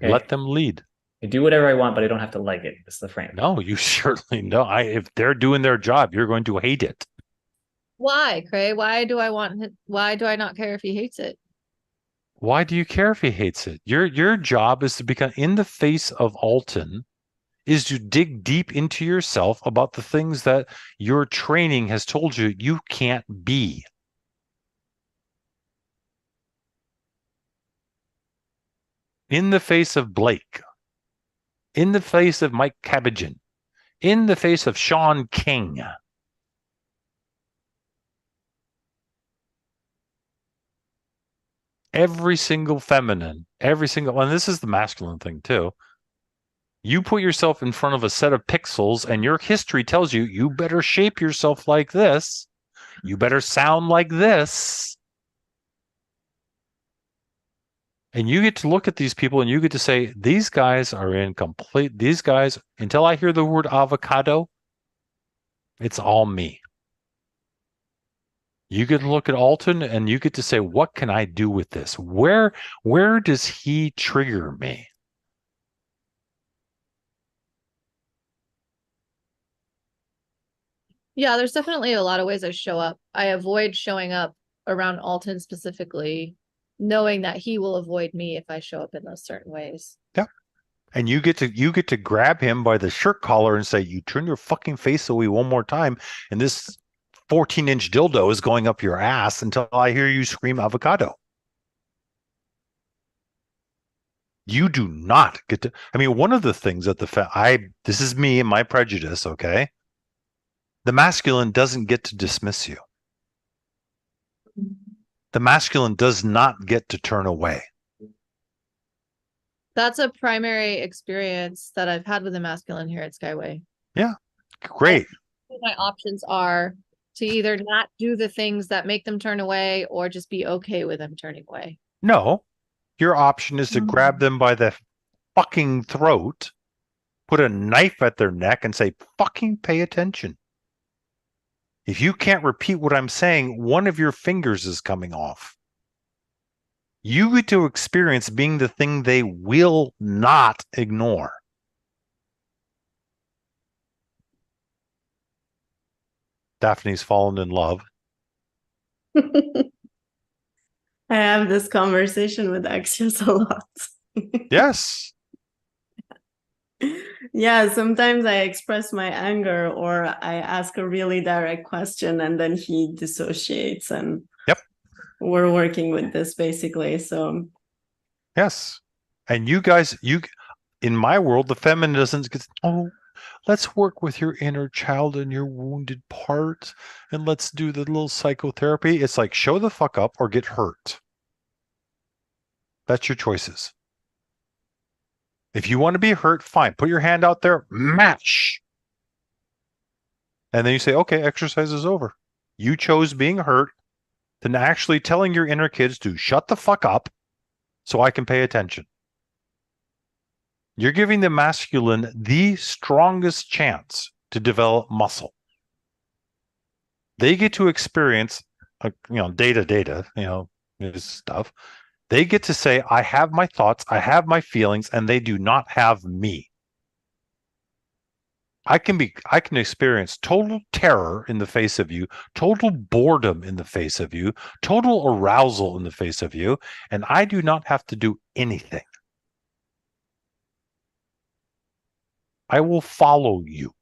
Okay. Let them lead. I do whatever I want, but I don't have to like it. That's the frame. No, you certainly don't. If they're doing their job, you're going to hate it. Why, Cray? Why do I not care if he hates it? Why do you care if he hates it? Your job is to become in the face of Alton is to dig deep into yourself about the things that your training has told you you can't be. In the face of Blake, in the face of Mike Cabajan, in the face of Sean King. every single feminine, every single, and this is the masculine thing too. You put yourself in front of a set of pixels and your history tells you, you better shape yourself like this. You better sound like this. And you get to look at these people and you get to say, these guys are these guys, until I hear the word avocado, it's all me. You get to look at Alton and you get to say, what can I do with this? Where does he trigger me? Yeah, there's definitely a lot of ways I show up. I avoid showing up around Alton specifically, knowing that he will avoid me if I show up in those certain ways. Yeah. And you get to grab him by the shirt collar and say, you turn your fucking face away one more time, and this 14-inch dildo is going up your ass until I hear you scream avocado. You do not get to. I mean, one of the things that this is me and my prejudice, okay? The masculine doesn't get to dismiss you. The masculine does not get to turn away. That's a primary experience that I've had with the masculine here at Skyway. Yeah, great. My options are to either not do the things that make them turn away or just be okay with them turning away. No, your option is to grab them by the fucking throat, put a knife at their neck and say, fucking pay attention. If you can't repeat what I'm saying, one of your fingers is coming off. You get to experience being the thing they will not ignore. Daphne's fallen in love. I have this conversation with Axios a lot. Yes. Yeah, sometimes I express my anger or I ask a really direct question and then he dissociates and Yep. We're working with this basically. So Yes. And you guys, in my world, the feminine doesn't get, oh, let's work with your inner child and your wounded part and let's do the little psychotherapy. It's like, show the fuck up or get hurt. That's your choices. If you want to be hurt, fine. Put your hand out there, match. And then you say, okay, exercise is over. You chose being hurt than actually telling your inner kids to shut the fuck up so I can pay attention. You're giving the masculine the strongest chance to develop muscle. They get to experience, data, this stuff. They get to say, I have my thoughts, I have my feelings, and they do not have me. I can experience total terror in the face of you, total boredom in the face of you, total arousal in the face of you, and I do not have to do anything. I will follow you.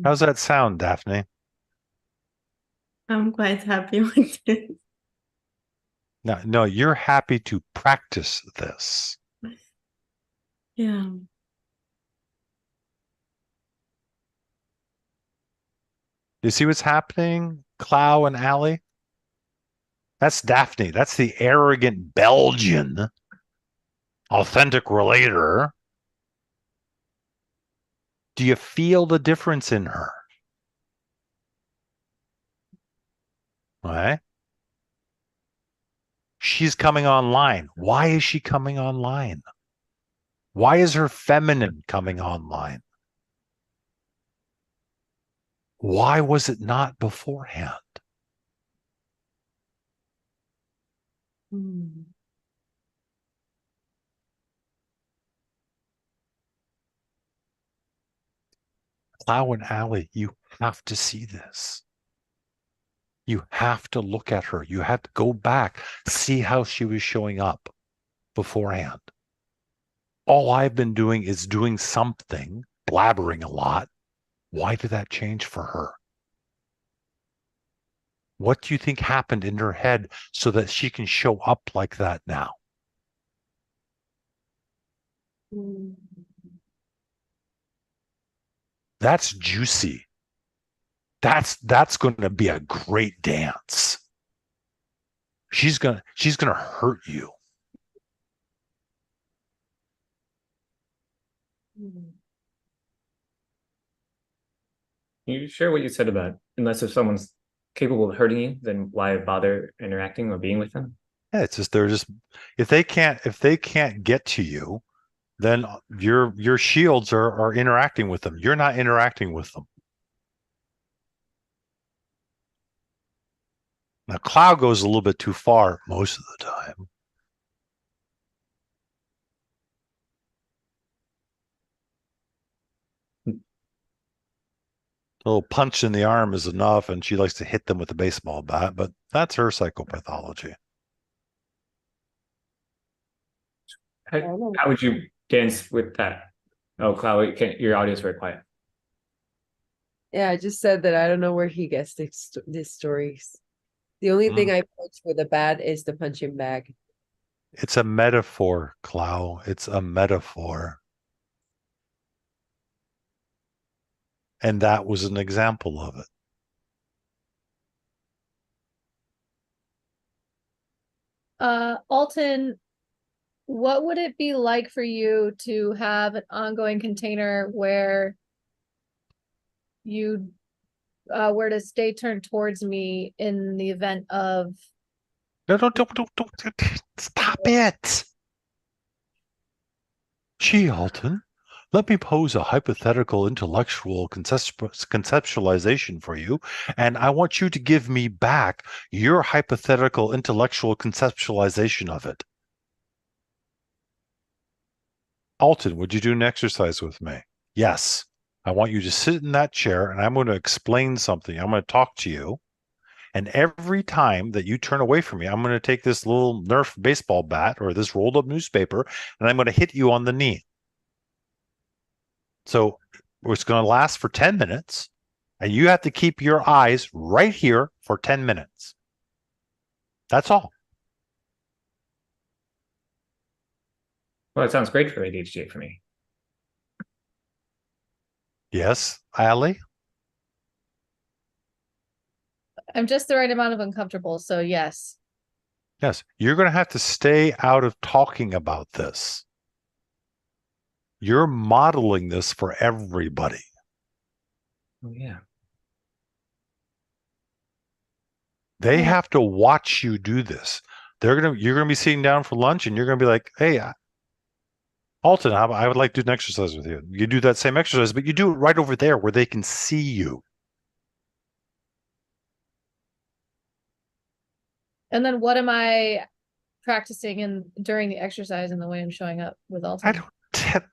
How's that sound, Daphne? I'm quite happy with it. No, you're happy to practice this. Yeah. You see what's happening, Clow and Allie? That's Daphne. That's the arrogant Belgian, authentic relator. Do you feel the difference in her? Right? She's coming online. Why is she coming online? Why is her feminine coming online? Why was it not beforehand? Clow and Allie, you have to see this. You have to look at her. You have to go back, see how she was showing up beforehand. All I've been doing is doing something, blabbering a lot. Why did that change for her? What do you think happened in her head so that she can show up like that now? That's juicy. That's going to be a great dance. She's gonna hurt you. Can you share what you said about unless if someone's capable of hurting you, then why bother interacting or being with them? Yeah, it's just they're just if they can't get to you, then your shields are interacting with them. You're not interacting with them. Now, Cloud goes a little bit too far most of the time. A little punch in the arm is enough, and she likes to hit them with a baseball bat, but that's her psychopathology. How would you dance with that? Oh, Cloud, your audio is very quiet. Yeah, I just said that I don't know where he gets these stories. The only thing I punch for the bat is the punching bag. It's a metaphor, Clow. It's a metaphor. And that was an example of it. Alton, what would it be like for you to have an ongoing container where you were to stay turned towards me in the event of No, don't stop it. Gee, Alton, let me pose a hypothetical intellectual conceptualization for you, and I want you to give me back your hypothetical intellectual conceptualization of it. Alton, would you do an exercise with me? Yes. I want you to sit in that chair, and I'm going to explain something. I'm going to talk to you. And every time that you turn away from me, I'm going to take this little Nerf baseball bat or this rolled up newspaper, and I'm going to hit you on the knee. So it's going to last for 10 minutes, and you have to keep your eyes right here for 10 minutes. That's all. Well, it sounds great for ADHD for me. Yes, Allie? I'm just the right amount of uncomfortable, so yes. Yes, you're going to have to stay out of talking about this. You're modeling this for everybody. Oh, yeah. They have to watch you do this. You're going to be sitting down for lunch, and you're going to be like, hey, Alton, I would like to do an exercise with you. You do that same exercise, but you do it right over there where they can see you. And then what am I practicing during the exercise and the way I'm showing up with Alton? I don't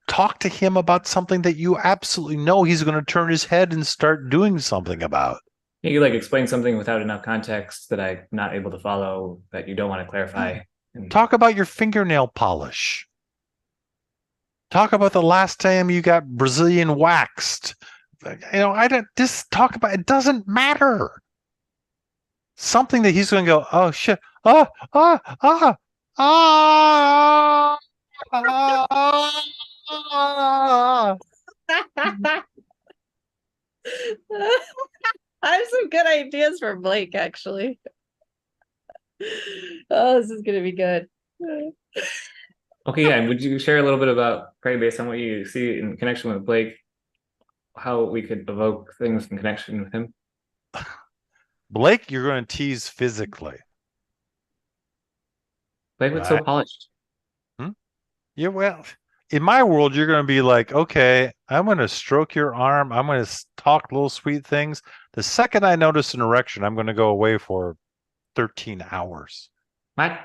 talk to him about something that you absolutely know he's going to turn his head and start doing something about. You like explain something without enough context that I'm not able to follow, that you don't want to clarify. And Talk about your fingernail polish. Talk about the last time you got Brazilian waxed. I don't just talk about it. Doesn't matter. Something that he's going to go, oh shit, I'm I have some good ideas for Blake, actually. Oh, this is gonna be good. okay, yeah. And would you share a little bit about Prey based on what you see in connection with Blake, how we could evoke things in connection with him? Blake, you're going to tease physically. Blake looks so Right. polished. Yeah, well, in my world, you're going to be like, okay, I'm going to stroke your arm. I'm going to talk little sweet things. The second I notice an erection, I'm going to go away for 13 hours. What?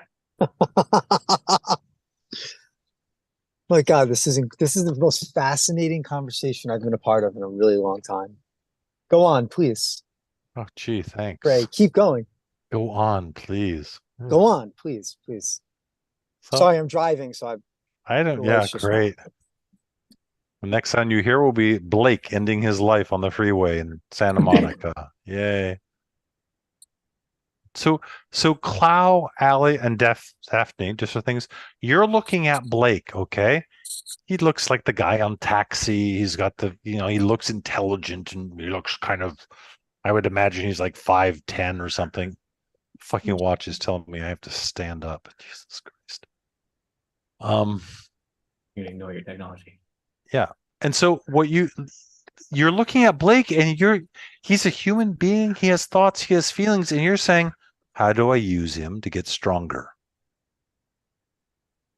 My God, this is the most fascinating conversation I've been a part of in a really long time. Go on, please. Oh, gee, thanks. Ray, keep going. Go on, please. Go on, please, please. So, Sorry, I'm driving, so I don't, the yeah, voice just great. The next sound you hear will be Blake ending his life on the freeway in Santa Monica. Yay. So Clow, Allie, and Daphne, just for things, you're looking at Blake, okay? he looks like the guy on Taxi. He's got the, he looks intelligent and he looks kind of, I would imagine he's like 5'10" or something. Fucking watch is telling me I have to stand up. Jesus Christ. You ignore your technology. Yeah. And so what you're looking at Blake and he's a human being. He has thoughts, he has feelings, and you're saying, how do I use him to get stronger?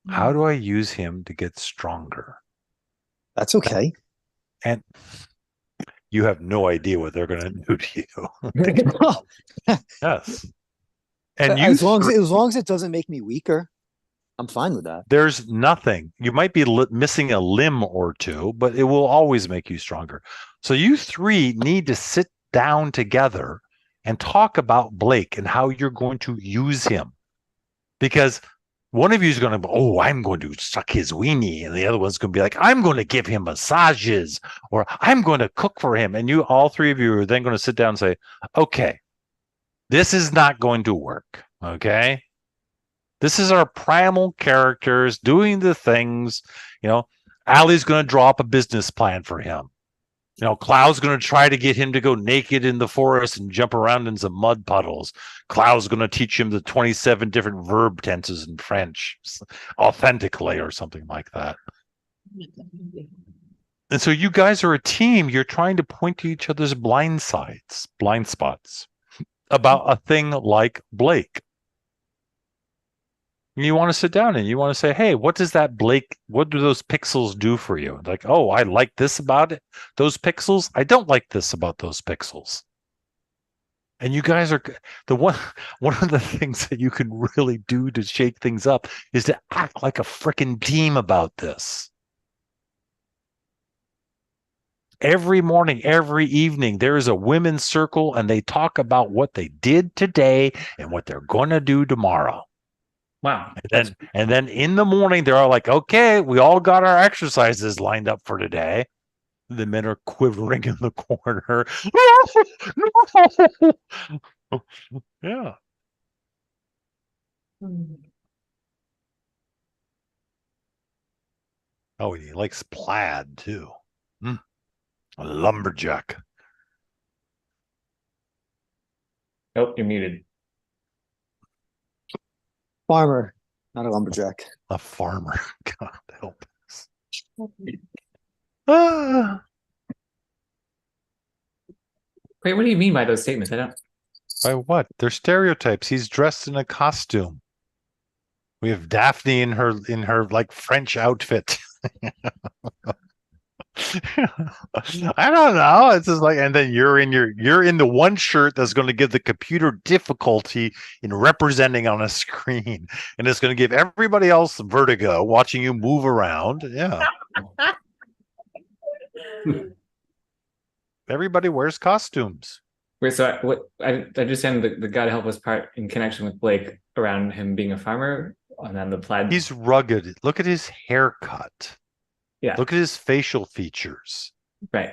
How do I use him to get stronger? That's okay. And you have no idea what they're going to do to you. Yes. And as long as it doesn't make me weaker, I'm fine with that. There's nothing. You might be missing a limb or two, but it will always make you stronger. So you three need to sit down together and talk about Blake and how you're going to use him. Because one of you is going to, I'm going to suck his weenie. And the other one's going to be like, I'm going to give him massages, or I'm going to cook for him. And all three of you are then going to sit down and say, okay, this is not going to work. Okay. This is our primal characters doing the things, Allie's going to draw up a business plan for him. Cloud's going to try to get him to go naked in the forest and jump around in some mud puddles. Cloud's going to teach him the 27 different verb tenses in French authentically or something like that. And so you guys are a team. You're trying to point to each other's blind spots about a thing like Blake. You want to sit down and you want to say, hey, what do those pixels do for you? Like, oh, I like this about it. Those pixels, I don't like this about those pixels. And you guys are one of the things that you can really do to shake things up is to act like a freaking team about this. Every morning, every evening, there is a women's circle and they talk about what they did today and what they're going to do tomorrow. Wow. And then in the morning, they're all like, okay, we all got our exercises lined up for today. The men are quivering in the corner. Yeah. Oh, he likes plaid too. A lumberjack. Oh, you're muted. Farmer, not a lumberjack. A farmer. God help us. Ah. Wait, what do you mean by those statements? I don't. By what? They're stereotypes. He's dressed in a costume. We have Daphne in her like French outfit. I don't know. It's just like, and then you're in the one shirt that's going to give the computer difficulty in representing on a screen, and it's going to give everybody else vertigo watching you move around. Yeah. Everybody wears costumes. Wait, so I understand the God help us part in connection with Blake around him being a farmer, and then the plaid. He's rugged. Look at his haircut. Yeah. Look at his facial features. Right.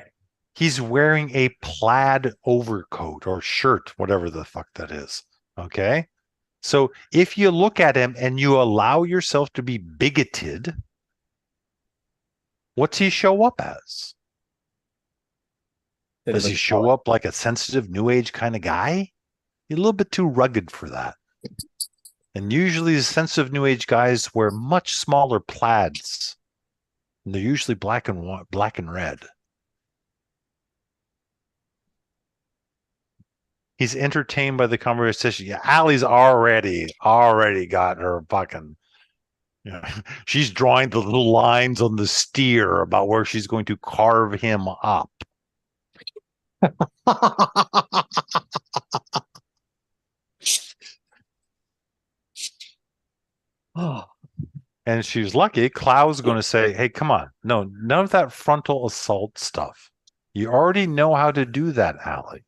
He's wearing a plaid overcoat or shirt, whatever the fuck that is. Okay. So if you look at him and you allow yourself to be bigoted, what's he show up as? Does he show up like a sensitive new age kind of guy? He's a little bit too rugged for that. And usually the sensitive new age guys wear much smaller plaids. And they're usually black and red. He's entertained by the conversation. Yeah, Allie's already got her fucking. She's drawing the little lines on the steer about where she's going to carve him up. Oh. And she's lucky. Cloud's going to say, hey, come on. No, none of that frontal assault stuff. You already know how to do that, Allie.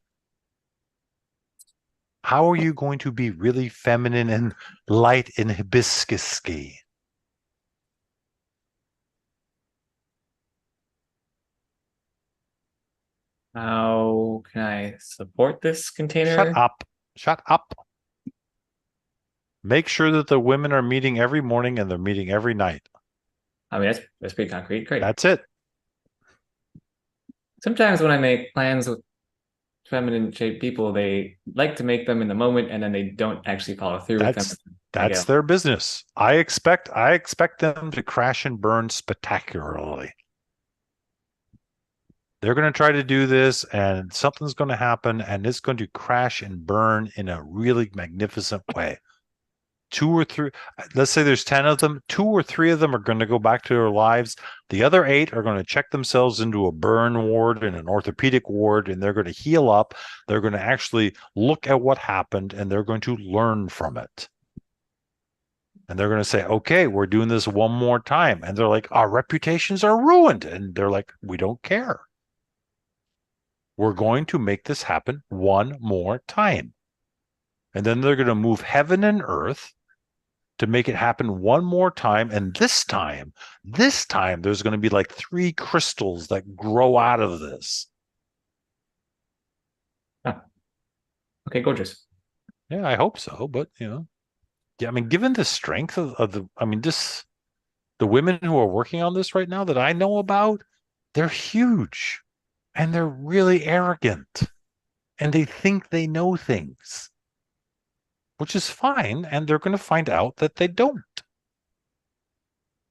How are you going to be really feminine and light and hibiscus-y? How can I support this container? Shut up. Shut up. Make sure that the women are meeting every morning and they're meeting every night. I mean, that's pretty concrete. Great. That's it. Sometimes when I make plans with feminine shaped people, they like to make them in the moment and then they don't actually follow through with them. That's their business. I expect them to crash and burn spectacularly. They're going to try to do this and something's going to happen and it's going to crash and burn in a really magnificent way. 2 or 3, let's say there's 10 of them, 2 or 3 of them are going to go back to their lives. The other 8 are going to check themselves into a burn ward and an orthopedic ward, and they're going to heal up. They're going to actually look at what happened and they're going to learn from it. And they're going to say, okay, we're doing this one more time. And they're like, our reputations are ruined. And they're like, we don't care. We're going to make this happen one more time. And then they're going to move heaven and earth to make it happen one more time. And this time, there's going to be like 3 crystals that grow out of this. Okay, gorgeous. Yeah, I hope so. But, yeah, I mean, given the strength of the women who are working on this right now that I know about, they're huge and they're really arrogant and they think they know things, which is fine. And they're going to find out that they don't.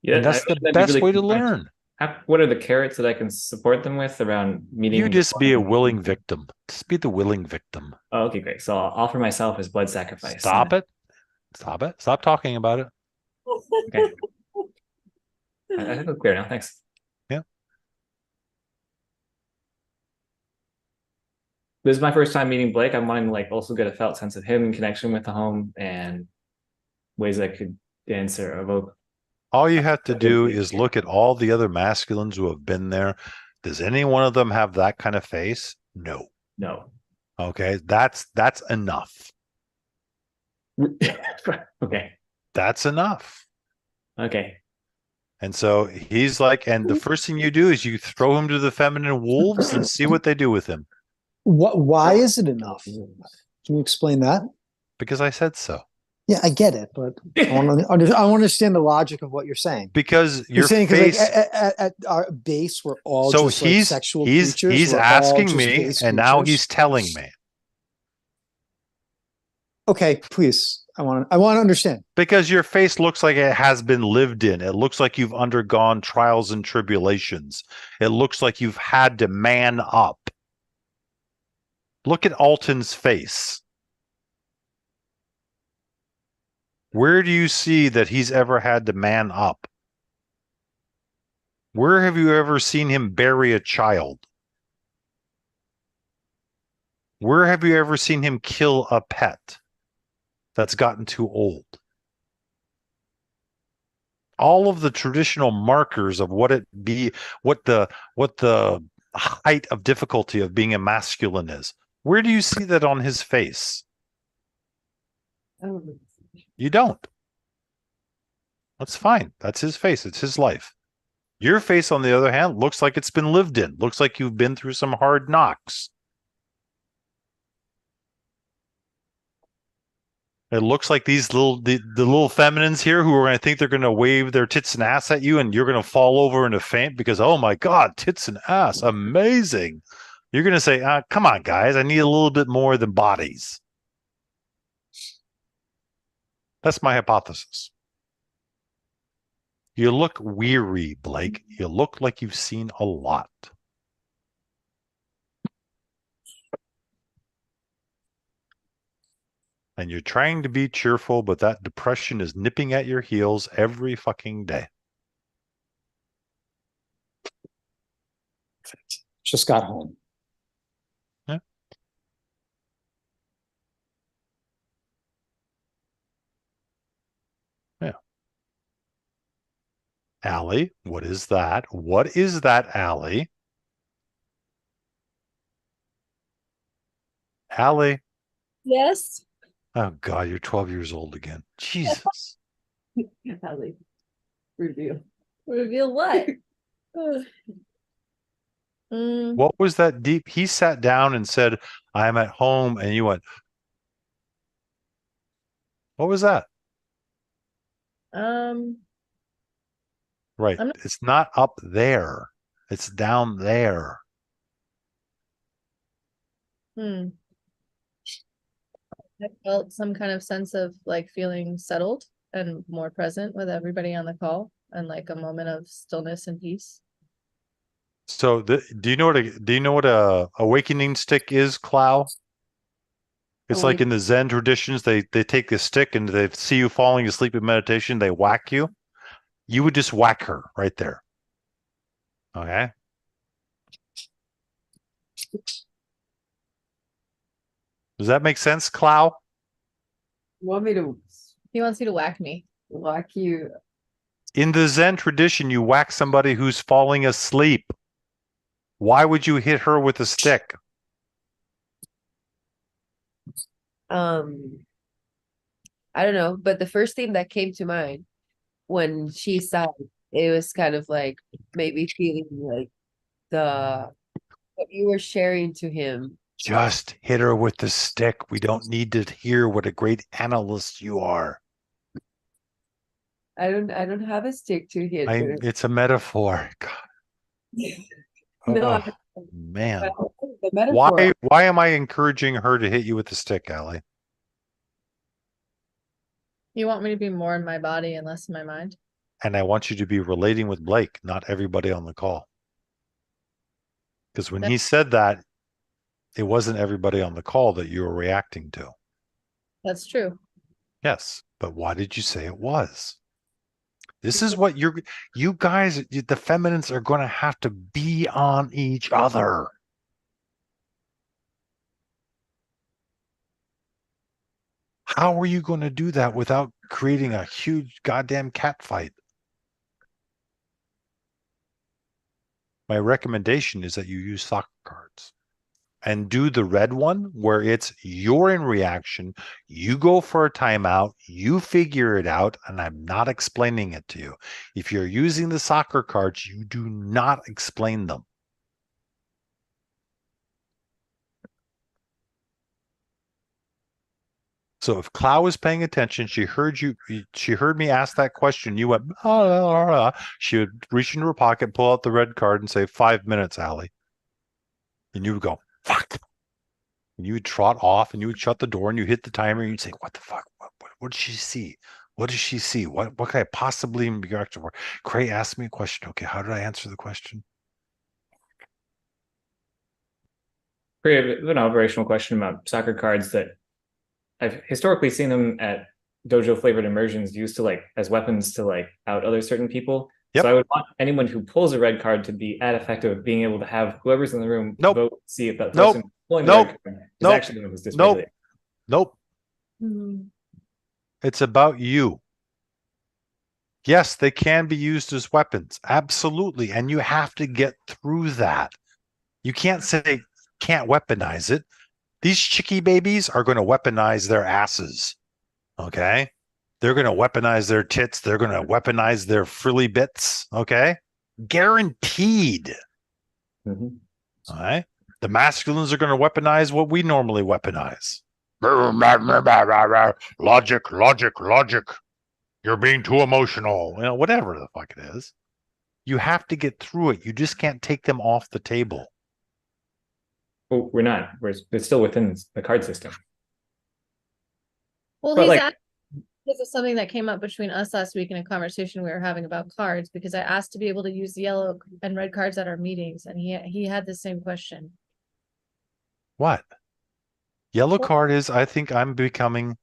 Yeah, and that's the best way to learn. What are the carrots that I can support them with around meeting? You just be a willing victim. Just be the willing victim. Oh, okay, great. So I'll offer myself as blood sacrifice. Stop it. Stop talking about it. Okay. I think it's clear now. Thanks. Yeah. This is my first time meeting Blake. I'm wanting to like also get a felt sense of him in connection with the home and ways I could dance or evoke. All you have to do is look at all the other masculines who have been there. Does any one of them have that kind of face? No. No. Okay, that's enough. Okay. That's enough. Okay. And so he's like, and the first thing you do is you throw him to the feminine wolves and see what they do with him. Why is it enough? Can you explain that? Because I said so. Yeah, I get it, but I want to understand the logic of what you're saying. Because You're saying face, like, at our base, we're all so just like sexual he's creatures. he's We're all asking just me, base and now creatures? he's telling me. Okay, please. I want to understand. Because your face looks like it has been lived in. It looks like you've undergone trials and tribulations. It looks like you've had to man up. Look at Alton's face. Where do you see that he's ever had to man up? Where have you ever seen him bury a child? Where have you ever seen him kill a pet that's gotten too old? All of the traditional markers of what the height of difficulty of being a masculine is. Where do you see that on his face? You don't. That's fine. That's his face. It's his life. Your face, on the other hand, looks like it's been lived in. Looks like you've been through some hard knocks. It looks like the little feminines here who are going to think they're going to wave their tits and ass at you, and you're going to fall over in a faint because, oh my God, tits and ass, amazing. You're going to say, come on, guys, I need a little bit more than bodies. That's my hypothesis. You look weary, Blake. You look like you've seen a lot. And you're trying to be cheerful, but that depression is nipping at your heels every fucking day. Just got home. Yeah. Yeah. Allie, what is that? What is that, Allie? Allie. Yes. Oh God, you're 12 years old again. Jesus. Allie, reveal. Reveal what? What was that deep? He sat down and said, I'm at home. And you went, what was that? Right. I'm not- It's not up there. It's down there. Hmm. I felt some kind of sense of like feeling settled and more present with everybody on the call and like a moment of stillness and peace. So do you know what a awakening stick is, Clow? It's like in the Zen traditions, they take a stick and they see you falling asleep in meditation, they whack you. You would just whack her right there. Okay. Does that make sense, Clow? Want me to He wants you to whack me. whack you? In the Zen tradition, you whack somebody who's falling asleep. Why would you hit her with a stick? I don't know, but the first thing that came to mind when she said it was kind of like maybe feeling like the what you were sharing to him. Just hit her with the stick. We don't need to hear what a great analyst you are. I don't have a stick to hit her. It's a metaphor. God. No, Oh, man. the metaphor. Why am I encouraging her to hit you with the stick, Allie? You want me to be more in my body and less in my mind? And I want you to be relating with Blake, not everybody on the call. Because when he said that, it wasn't everybody on the call that you were reacting to. That's true. Yes, but why did you say it was? This is what you guys, the feminines are going to have to be on each other. How are you going to do that without creating a huge goddamn cat fight? My recommendation is that you use soccer cards and do the red one where it's you're in reaction, you go for a timeout, you figure it out, and I'm not explaining it to you. If you're using the soccer cards, you do not explain them. So if Clow was paying attention, she heard me ask that question. You went, she would reach into her pocket, pull out the red card and say, 5 minutes, Allie. And you would go, fuck. And you would trot off and you would shut the door and you hit the timer and you'd say, what the fuck? What did she see? What does she see? What could I possibly be reacting for? Cray asked me a question. Okay, how did I answer the question? We have an operational question about soccer cards that I've historically seen them at dojo flavored immersions used to like as weapons to like out other certain people. Yep. So I would want anyone who pulls a red card to be at effective of being able to have whoever's in the room vote, see if that person pulling the red card is actually the one who's dysregulated. Nope. It's about you. Yes, they can be used as weapons. Absolutely. And you have to get through that. You can't say, can't weaponize it. These chickie babies are going to weaponize their asses. Okay? They're going to weaponize their tits. They're going to weaponize their frilly bits. Okay? Guaranteed. Mm-hmm. All right? The masculines are going to weaponize what we normally weaponize. Logic. You're being too emotional. You know, whatever the fuck it is. You have to get through it. You just can't take them off the table. Well, we're not. It's still within the card system. Well, But, he's like- asking this is something that came up between us last week in a conversation we were having about cards because I asked to be able to use yellow and red cards at our meetings, and he had the same question. What? Yellow card is, I think I'm becoming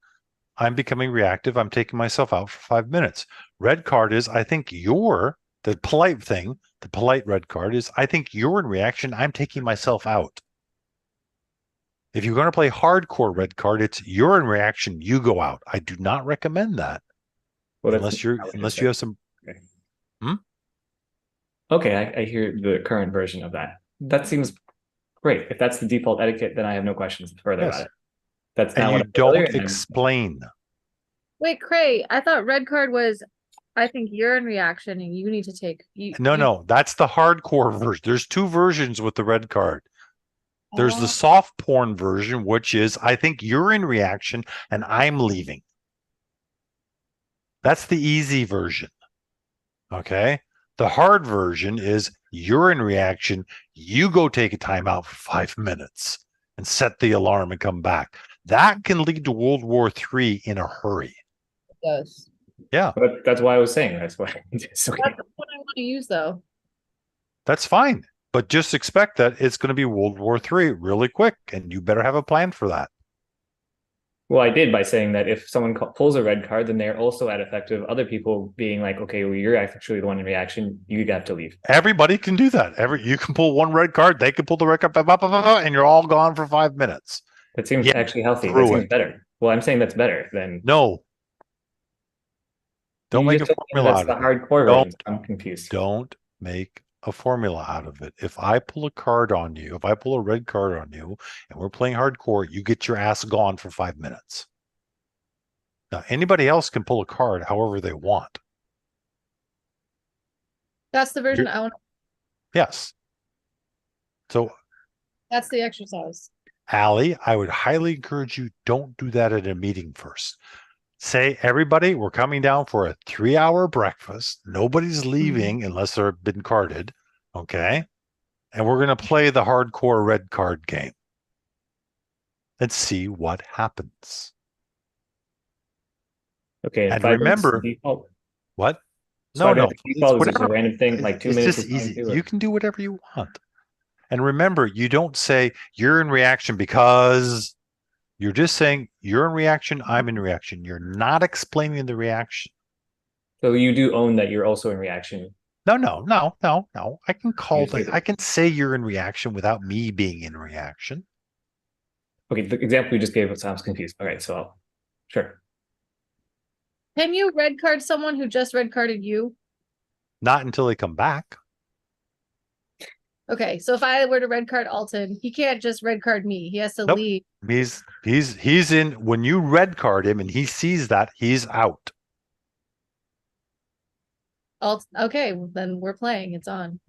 reactive. I'm taking myself out for 5 minutes. Red card is, I think the polite thing, the polite red card is, I think you're in reaction. I'm taking myself out. If you're going to play hardcore red card, it's you're in reaction, you go out. I do not recommend that. Well, unless you have some. Okay, I hear the current version of that. That seems great. If that's the default etiquette, then I have no questions further Yes. about it. That's And not you what I did earlier, don't and explain. Wait, Cray, I thought red card was, I think you're in reaction and you need to take. No, that's the hardcore version. There's two versions with the red card. There's the soft porn version, which is, I think you're in reaction and I'm leaving. That's the easy version. Okay. The hard version is you're in reaction. You go take a timeout for 5 minutes and set the alarm and come back. That can lead to World War III in a hurry. It does. Yeah, But that's why I was saying that's why it's okay. That's what I want to use though. that's fine. But just expect that it's going to be World War III really quick, and you better have a plan for that. Well, I did by saying that if someone pulls a red card, then they're also at effect of other people being like, okay, well, you're actually the one in reaction. You have to leave. Everybody can do that. You can pull one red card, they can pull the red card, and you're all gone for 5 minutes. That seems Get actually healthy. That through seems it. better. Well, I'm saying that's better than. No. Don't You make a just told me formula that's out the of it. hardcore Don't- version. I'm confused. Don't make a formula out of it. If I pull a card on you, if I pull a red card on you, and we're playing hardcore, you get your ass gone for 5 minutes. Now, anybody else can pull a card however they want. That's the version I want. Yes. So, That's the exercise. Allie, I would highly encourage you, don't do that at a meeting first. Say, everybody, we're coming down for a 3-hour breakfast. Nobody's leaving unless they've been carded. Okay. And we're going to play the hardcore red card game. Let's see what happens. Okay, And 5 minutes remember- default. What? So No, I no. mean, the default is just a whatever. random thing, like 2 It's minutes. just is fine easy. too, or- You can do whatever you want. And remember, you don't say you're in reaction because you're just saying you're in reaction, I'm in reaction. You're not explaining the reaction. So you do own that you're also in reaction. No. I can call You say the, that. I can say you're in reaction without me being in reaction. Okay, the example you just gave sounds confused. All right, so sure. Can you red card someone who just red carded you? Not until they come back. Okay, so if I were to red card Alton, he can't just red card me. He has to Nope. leave. He's in when you red card him and he sees that, he's out. Okay, well, then we're playing. It's on.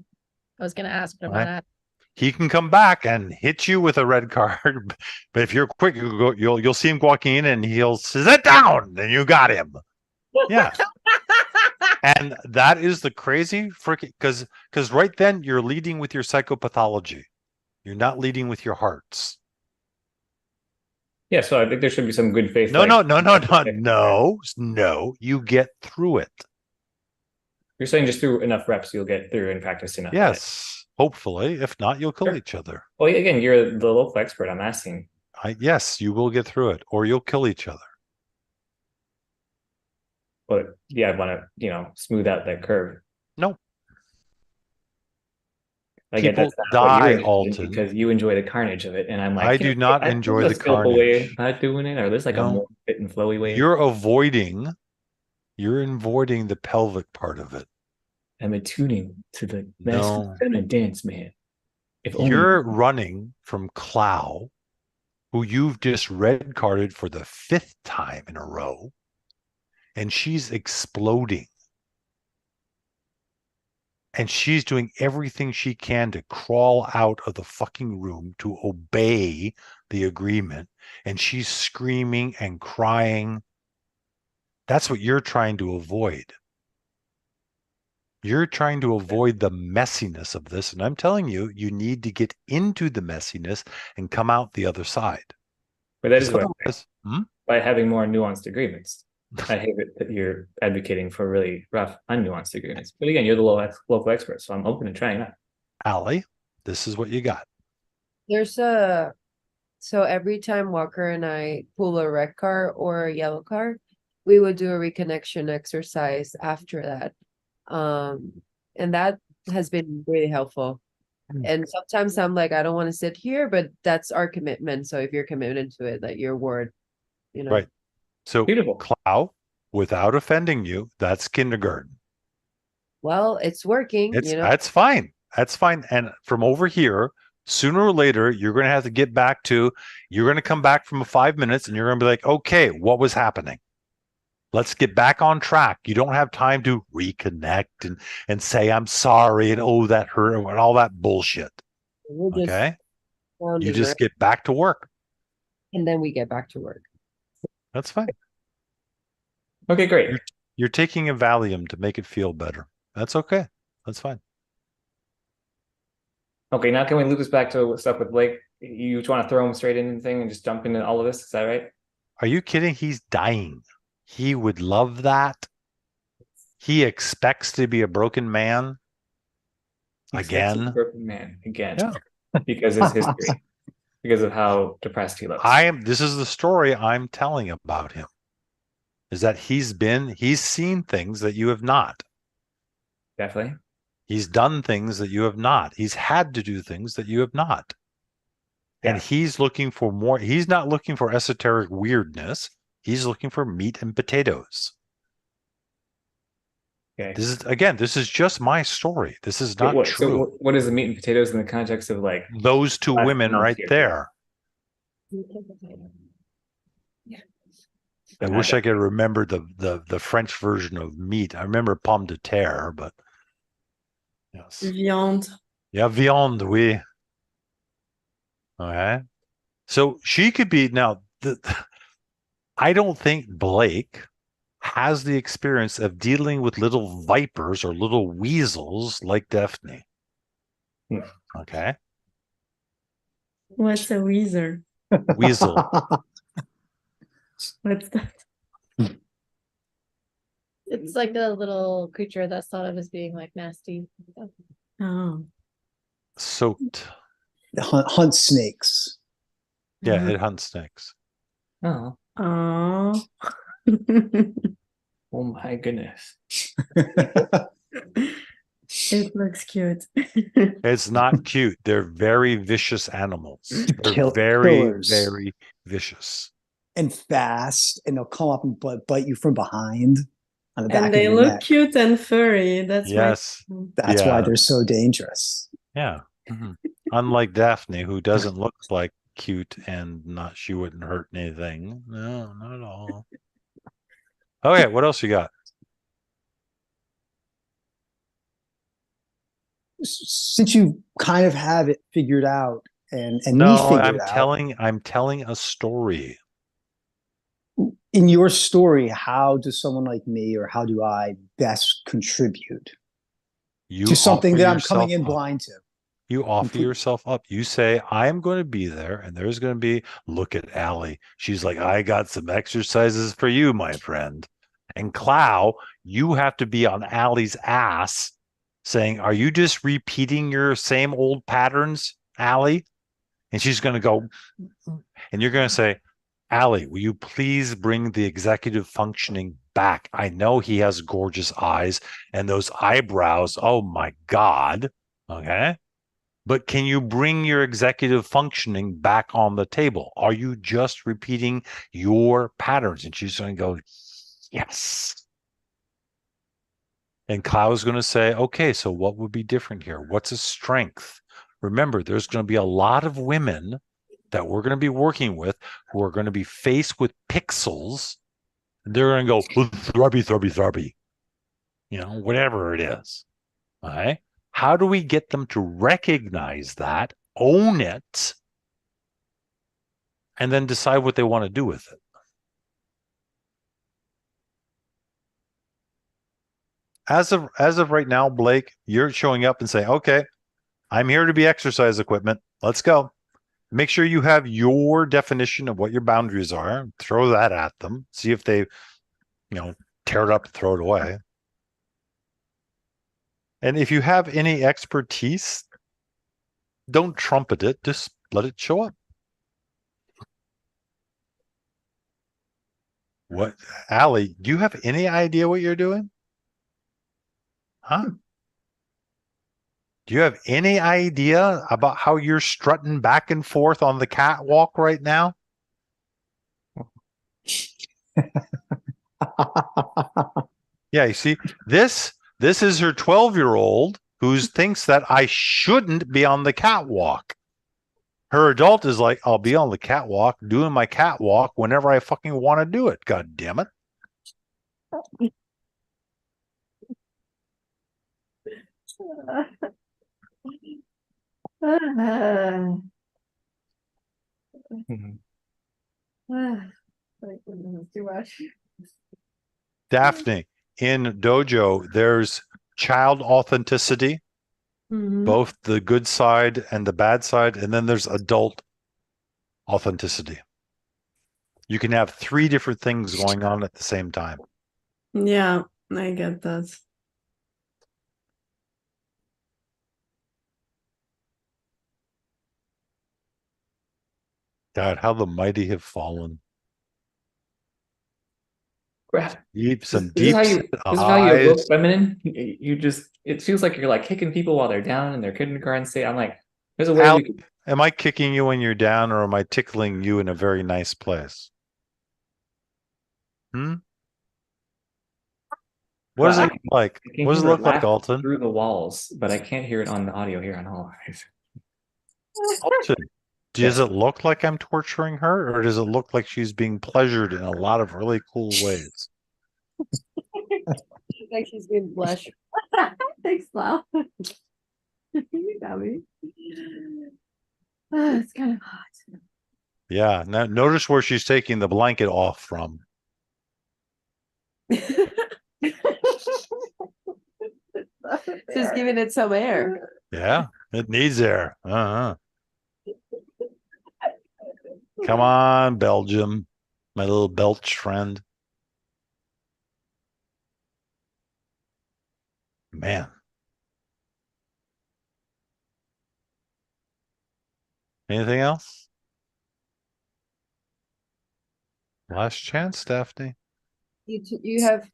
I was gonna ask, but I'm Right. not asking. He can come back and hit you with a red card. But if you're quick, you'll see him walking in and he'll sit down and you got him. Yeah. And that is the crazy freaking because right then you're leading with your psychopathology. You're not leading with your hearts. Yeah, so I think there should be some good faith. No. like- No. You get through it. You're saying just through enough reps, you'll get through and practice enough. Yes. Hopefully. If not, you'll kill Sure. each other. Well, again, you're the local expert. I'm asking. Yes, you will get through it, or you'll kill each other. But yeah, I want to, smooth out that curve. No. I get People that's not what you're die, interested in Alton. because you enjoy the carnage of it, and I'm like, I do not enjoy the skillful way carnage. not doing it, or there's like a No. more fit and flowy way. You're avoiding the pelvic part of it. I'm attuning to the No. masculine feminine dance, man. If only You're running from Clow, who you've just red carded for the 5th time in a row, and she's exploding. And she's doing everything she can to crawl out of the fucking room to obey the agreement. And she's screaming and crying. That's what you're trying to avoid. You're trying to avoid the messiness of this. And I'm telling you, you need to get into the messiness and come out the other side. but that is what Otherwise- Hmm? by having more nuanced agreements. I hate it that you're advocating for really rough, unnuanced agreements. But again, you're the local expert, so I'm open to trying that. Allie, this is what you got. There's so every time Walker and I pull a red card or a yellow card, we would do a reconnection exercise after that. And that has been really helpful. And sometimes I'm like, I don't want to sit here, but that's our commitment. So if you're committed to it, that your word, Right. So Beautiful. Clow, without offending you, that's kindergarten. Well, it's working, That's fine. That's fine. And from over here, sooner or later, you're going to have to get back to, you're going to come back from 5 minutes and you're going to be like, okay, what was happening? Let's get back on track. You don't have time to reconnect and say, I'm sorry. And oh, that hurt and all that bullshit. we'll just Okay. round You and just round, get back to work. and then we get back to work. That's fine. Okay, great. You're taking a Valium to make it feel better. That's okay. That's fine. Okay, now can we loop this back to stuff with Blake? You just want to throw him straight into the thing and just jump into all of this? Is that right? Are you kidding? He's dying. He would love that. He expects to be a broken man Expects a again. broken man again. Yeah. Because his history. Because of how depressed he looks. This is the story I'm telling about him. Is that he's seen things that you have not. Definitely. He's done things that you have not. He's had to do things that you have not. And Yeah. he's looking for more. He's not looking for esoteric weirdness. He's looking for meat and potatoes. Okay. This is just my story. This is Yeah, not true. So what is the meat and potatoes in the context of like Those two last women month right here? there. I wish I could remember the French version of meat. I remember pomme de terre, but yes. Viande. Yeah, viande, oui. Okay. So she could be now. I don't think Blake has the experience of dealing with little vipers or little weasels like Daphne. Okay. What's a weezer? Weasel. What's that? It's like a little creature that's thought of as being like nasty. Oh. Soaked. Hunt snakes. Yeah, it hunts snakes. Oh, Oh. oh my goodness. It looks cute. It's not cute. They're very vicious animals. They're Killers. very vicious. And fast, and they'll come up and bite you from behind on the back And of they your look neck. cute and furry. That's Yes. That's why Yeah. they're so dangerous. Yeah. Mhm. Unlike Daphne, who doesn't look like cute and she wouldn't hurt anything. No, not at all. Okay, what else you got? Since you kind of have it figured out, and me No, figured out, I'm telling a story. in your story, how does someone like me, or how do I best contribute You to something offer that I'm yourself coming in up. blind to? You offer Complete- yourself up. You say, I'm going to be there, and there's going to be, look at Allie. She's like, I got some exercises for you, my friend. And Clow, you have to be on Allie's ass saying, are you just repeating your same old patterns, Allie? And she's going to go, and you're going to say, Allie, will you please bring the executive functioning back? I know he has gorgeous eyes and those eyebrows. Oh my God. Okay. But can you bring your executive functioning back on the table? Are you just repeating your patterns? And she's going to go, yes. And Cloud's going to say, okay, so what would be different here? What's a strength? Remember, there's going to be a lot of women that we're going to be working with who are going to be faced with pixels. They're going to go, thrubby, whatever it is. All right. How do we get them to recognize that, own it, and then decide what they want to do with it? As of right now, Blake, you're showing up and saying, okay, I'm here to be exercise equipment. Let's go. Make sure you have your definition of what your boundaries are. Throw that at them. See if they, tear it up and throw it away. And if you have any expertise, don't trumpet it. Just let it show up. What, Allie, do you have any idea what you're doing? Huh? Do you have any idea about how you're strutting back and forth on the catwalk right now? Yeah, you see, this is her 12-year-old who thinks that I shouldn't be on the catwalk. Her adult is like, I'll be on the catwalk doing my catwalk whenever I fucking want to do it. God damn it. Mhm. Daphne, in Dojo, there's child authenticity, Mhm. both the good side and the bad side, and then there's adult authenticity. You can have three different things going on at the same time. Yeah, I get that. God, how the mighty have fallen. Crap. Some This is how you deep this is how you evoke eyes. feminine. You just it feels like you're like kicking people while they're down in their kindergarten state. I'm like, there's a way Al, we could am I kicking you when you're down, or am I tickling you in a very nice place? Hmm? What does I it look like? can What does it hear her look like, laugh Alton? through the walls, but I can't hear it on the audio here on Hall Live. Alton, does Yes. it look like I'm torturing her, or does it look like she's being pleasured in a lot of really cool ways? Like she's being blush. Thanks, Lau. You got me. Ah, it's kind of hot. Yeah. Now, notice where she's taking the blanket off from. Just giving it some air. Yeah, it needs air. Come on, Belgium, my little Belch friend. Man. Anything else? Last chance, Daphne. You have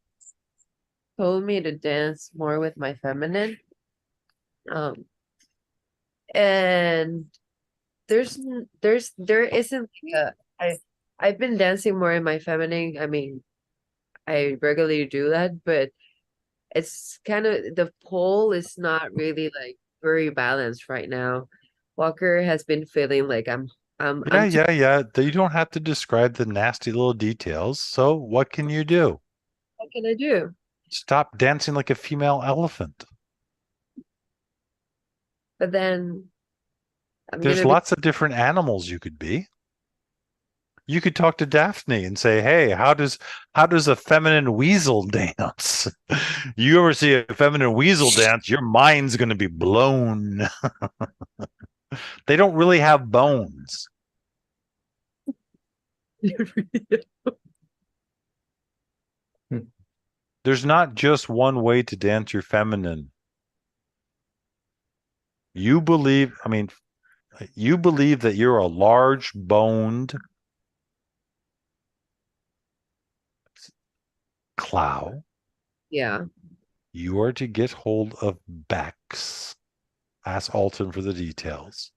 told me to dance more with my feminine. And there isn't I've been dancing more in my feminine. I mean, I regularly do that, but it's kind of the pole is not really like very balanced right now. Walker has been feeling like I'm too, Yeah. You don't have to describe the nasty little details. So what can you do? what can I do? Stop dancing like a female elephant. But then I'm There's gonna be lots of different animals you could be. You could talk to Daphne and say, "Hey, how does a feminine weasel dance?" You ever see a feminine weasel dance, your mind's going to be blown. They don't really have bones. There's not just one way to dance your feminine. You believe that you're a large boned clow. yeah. You are to get hold of Bex. Ask Alton for the details.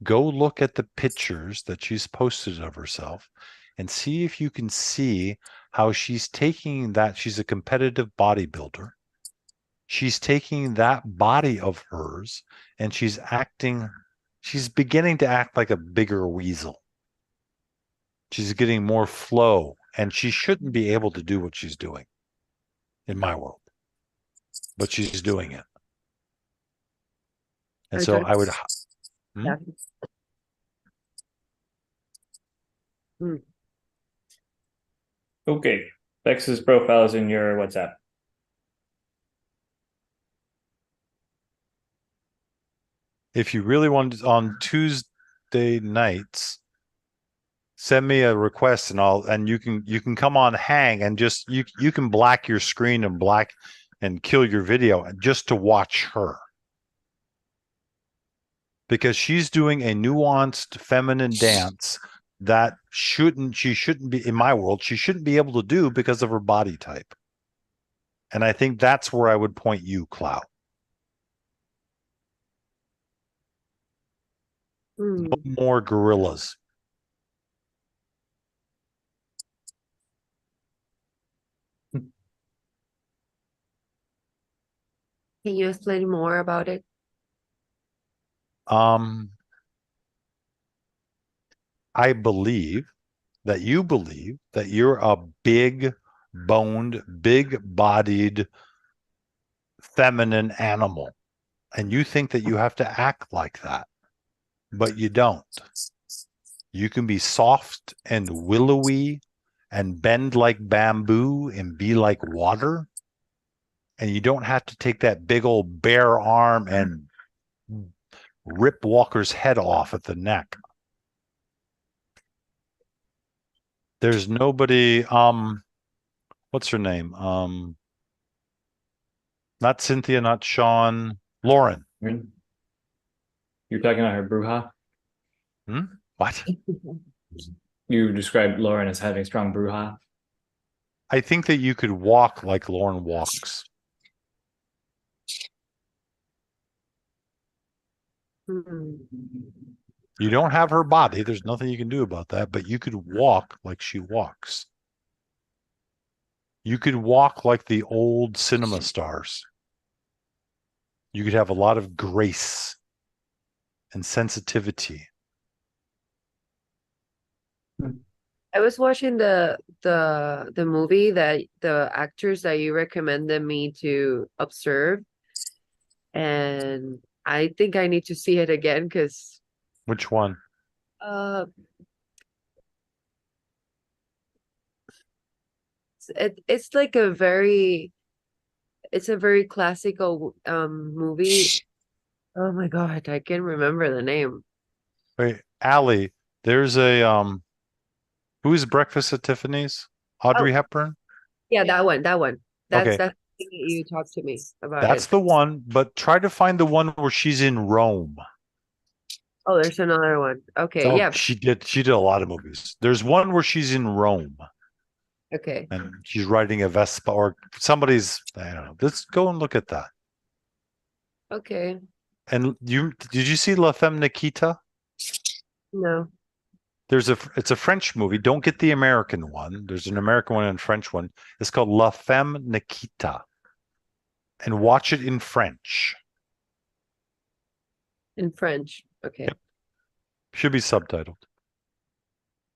Go look at the pictures that she's posted of herself and see if you can see how she's taking that. She's a competitive bodybuilder. She's taking that body of hers and she's beginning to act like a bigger weasel. She's getting more flow, and she shouldn't be able to do what she's doing in my world, but she's doing it. And so I would. Yeah. Okay. Bex's profile is in your WhatsApp. If you really want on Tuesday nights, send me a request and you can come on hang and just you can black your screen and kill your video just to watch her. Because she's doing a nuanced feminine dance that she shouldn't be in my world, she shouldn't be able to do because of her body type. And I think that's where I would point you, Clow. No more gorillas. Can you explain more about it? I believe that you believe that you're a big boned, big bodied, feminine animal. And you think that you have to act like that, but you don't. You can be soft and willowy and bend like bamboo and be like water. and you don't have to take that big old bare arm and rip Walker's head off at the neck. There's nobody, what's her name? Not Cynthia, not Sean, Lauren. You're talking about her bruja? What? You described Lauren as having strong bruja. I think that you could walk like Lauren walks. Hmm. You don't have her body. There's nothing you can do about that, but you could walk like she walks. You could walk like the old cinema stars. You could have a lot of grace and sensitivity. I was watching the movie that the actors that you recommended me to observe, and I think I need to see it again because Which one? uh it's like it's a very classical movie. Oh my God, I can't remember the name. Wait, Allie, there's a who's Breakfast at Tiffany's? Audrey Oh. Hepburn? Yeah, that one. Okay. That's the thing that you talked to me about That's it. the one, but try to find the one where she's in Rome. Oh, there's another one. Okay, Oh, yeah. she did a lot of movies. There's one where she's in Rome Okay. and she's riding a Vespa or somebody's, I don't know. Let's go and look at that. Okay. And did you see La Femme Nikita? No. It's a French movie. Don't get the American one. There's an American one and a French one. It's called La Femme Nikita. And watch it in French. In French. Okay. Yep. Should be subtitled.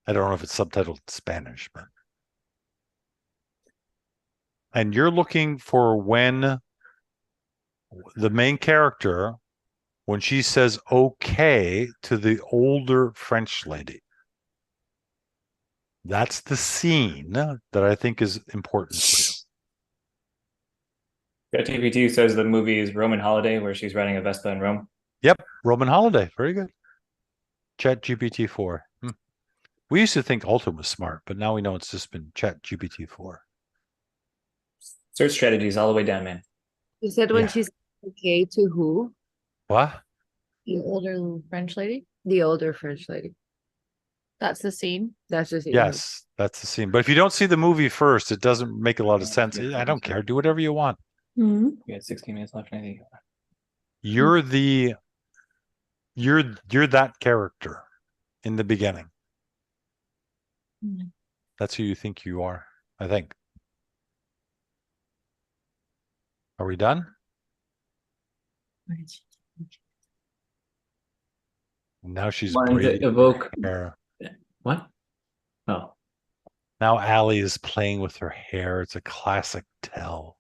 I don't know if it's subtitled in Spanish, but. And you're looking for when the main character, when she says okay to the older French lady. That's the scene that I think is important for you. ChatGPT says the movie is Roman Holiday, where she's riding a Vespa in Rome. Yep, Roman Holiday. Very good. ChatGPT-4. We used to think Alta was smart, but now we know it's just been ChatGPT-4. Search strategies all the way down, man. You said when Yeah. she's okay to who? What? The older French lady. The older French lady. That's the scene. That's just Yes, that's the scene. But if you don't see the movie first, it doesn't make a lot of sense. I don't care. Do whatever you want. Mhm. We had 16 minutes left. I think. You're that character in the beginning. Mhm. That's who you think you are, I think. Are we done? Now she's Wanting to braiding her evoke hair. what? Oh, Now Allie is playing with her hair. It's a classic tell.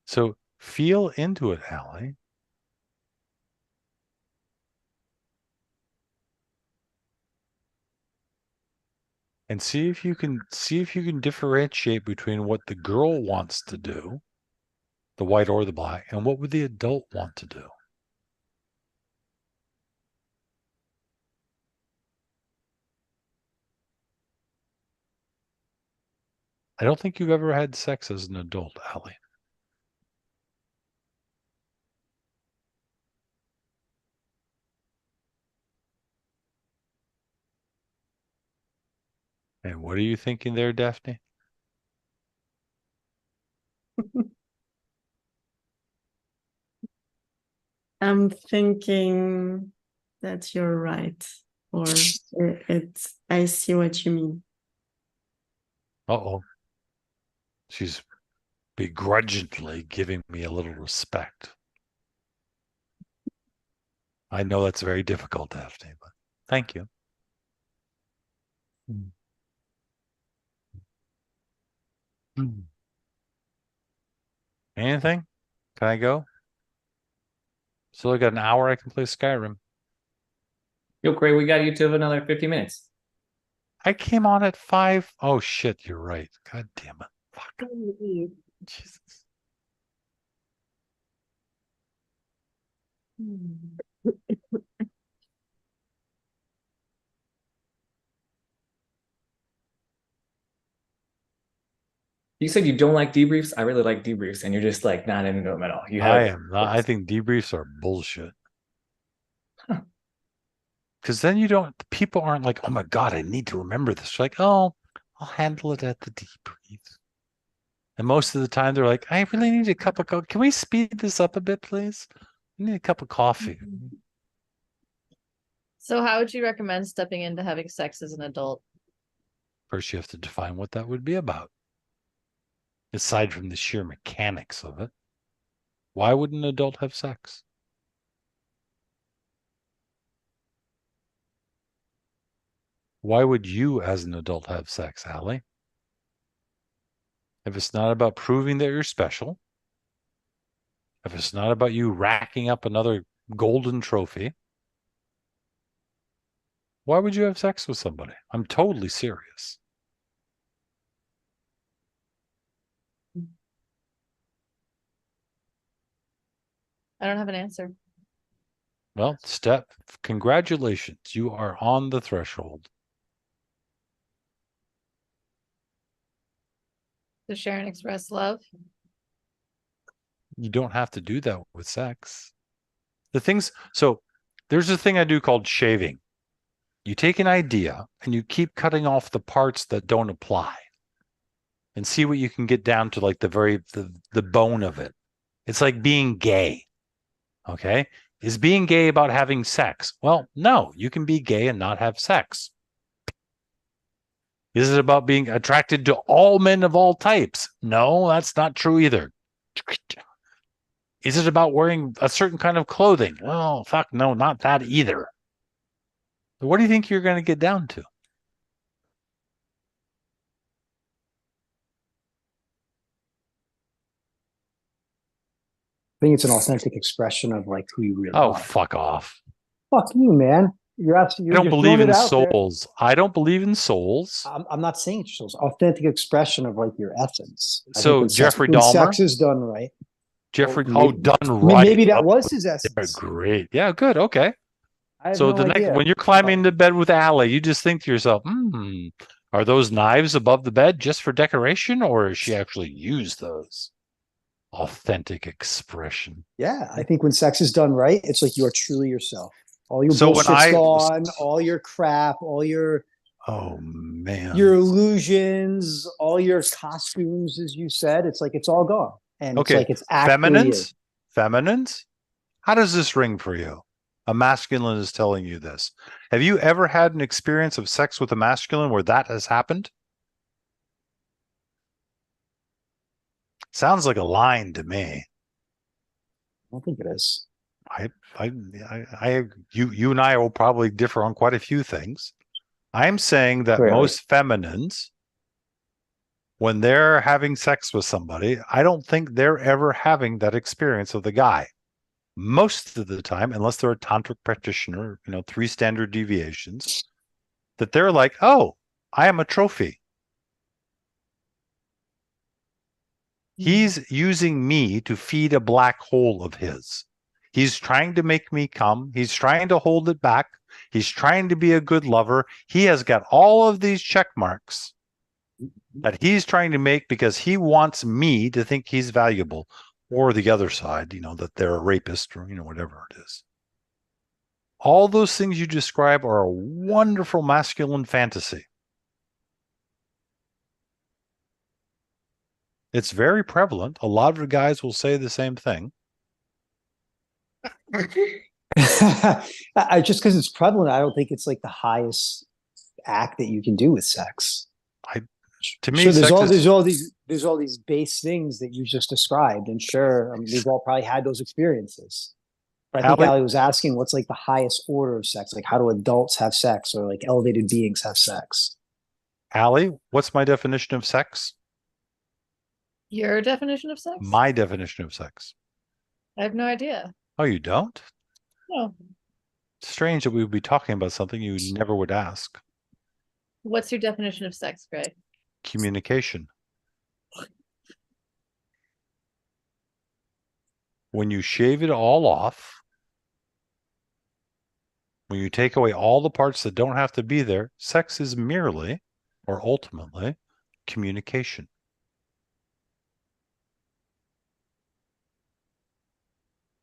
So feel into it, Allie. And see if you can differentiate between what the girl wants to do, the white or the black, and what would the adult want to do. I don't think you've ever had sex as an adult, Allie. And what are you thinking there, Daphne? I'm thinking that you're right, or it's. I see what you mean. Uh-oh. She's begrudgingly giving me a little respect. I know that's very difficult, Daphne, but thank you. Anything? Can I go? Still got an hour I can play Skyrim. yo, Craig, we got you to another 50 minutes. I came on at 5. Oh shit, you're right. God damn it. Fuck. Jesus. You said you don't like debriefs. I really like debriefs, and you're just like not into them at all. You I have am not. I think debriefs are bullshit. Huh. Because then you don't, people aren't like, oh my God, I need to remember this. Like, oh, I'll handle it at the debrief. And most of the time they're like, I really need a cup of coffee. Can we speed this up a bit, please? I need a cup of coffee. So how would you recommend stepping into having sex as an adult? First, you have to define what that would be about. Aside from the sheer mechanics of it, why would an adult have sex? Why would you, as an adult, have sex, Allie? If it's not about proving that you're special, if it's not about you racking up another golden trophy, why would you have sex with somebody? I'm totally serious. I don't have an answer. Well, congratulations. You are on the threshold. To share and express love. You don't have to do that with sex. So there's a thing I do called shaving. You take an idea and you keep cutting off the parts that don't apply and see what you can get down to, like the bone of it. It's like being gay. Okay. Is being gay about having sex? Well, no, you can be gay and not have sex. Is it about being attracted to all men of all types? No, that's not true either. Is it about wearing a certain kind of clothing? Well, fuck, no, not that either. What do you think you're going to get down to? I think it's an authentic expression of like who you really Oh, are. fuck off. Fuck you, man. You're asking. I don't you're believe throwing in it out there. souls. I don't believe in souls. I'm not saying it's just authentic expression of like your essence. I think So when Jeffrey when Dahmer? sex is done right. Jeffrey, maybe- done I mean, right. maybe that Oh, was his they're essence. great. Yeah, good. Okay. I have So no the next, idea. when you're climbing into bed with Allie, you just think to yourself, are those knives above the bed just for decoration, or has she actually used those? Authentic expression. Yeah, I think when sex is done right, it's like you are truly yourself. All your So when bullshit's gone, all your crap, all your Oh man. illusions, all your costumes, as you said, it's like it's all gone. And it's Okay, like it's actually you. Feminines? How does this ring for you? A masculine is telling you this. Have you ever had an experience of sex with a masculine where that has happened? Sounds like a line to me. I don't think it is. You and I will probably differ on quite a few things. I'm saying that Clearly. most feminines, when they're having sex with somebody, I don't think they're ever having that experience of the guy. Most of the time, unless they're a tantric practitioner, 3 standard deviations, that they're like, oh, I am a trophy. He's using me to feed a black hole of his. He's trying to make me come. He's trying to hold it back. He's trying to be a good lover. He has got all of these check marks that he's trying to make because he wants me to think he's valuable, or the other side, that they're a rapist or, whatever it is. All those things you describe are a wonderful masculine fantasy. It's very prevalent. A lot of guys will say the same thing. I just because it's prevalent, I don't think it's like the highest act that you can do with sex. To me, Sure, there's sex all these base things that you just described, and sure, we've all probably had those experiences. But I think Allie- Allie was asking, what's like the highest order of sex? Like, how do adults have sex, or like elevated beings have sex? Allie, what's my definition of sex? Your definition of sex? My definition of sex. I have no idea. Oh, you don't? No. Strange that we would be talking about something you never would ask. What's your definition of sex, Greg? Communication. When you shave it all off, when you take away all the parts that don't have to be there, sex is merely, or ultimately, communication.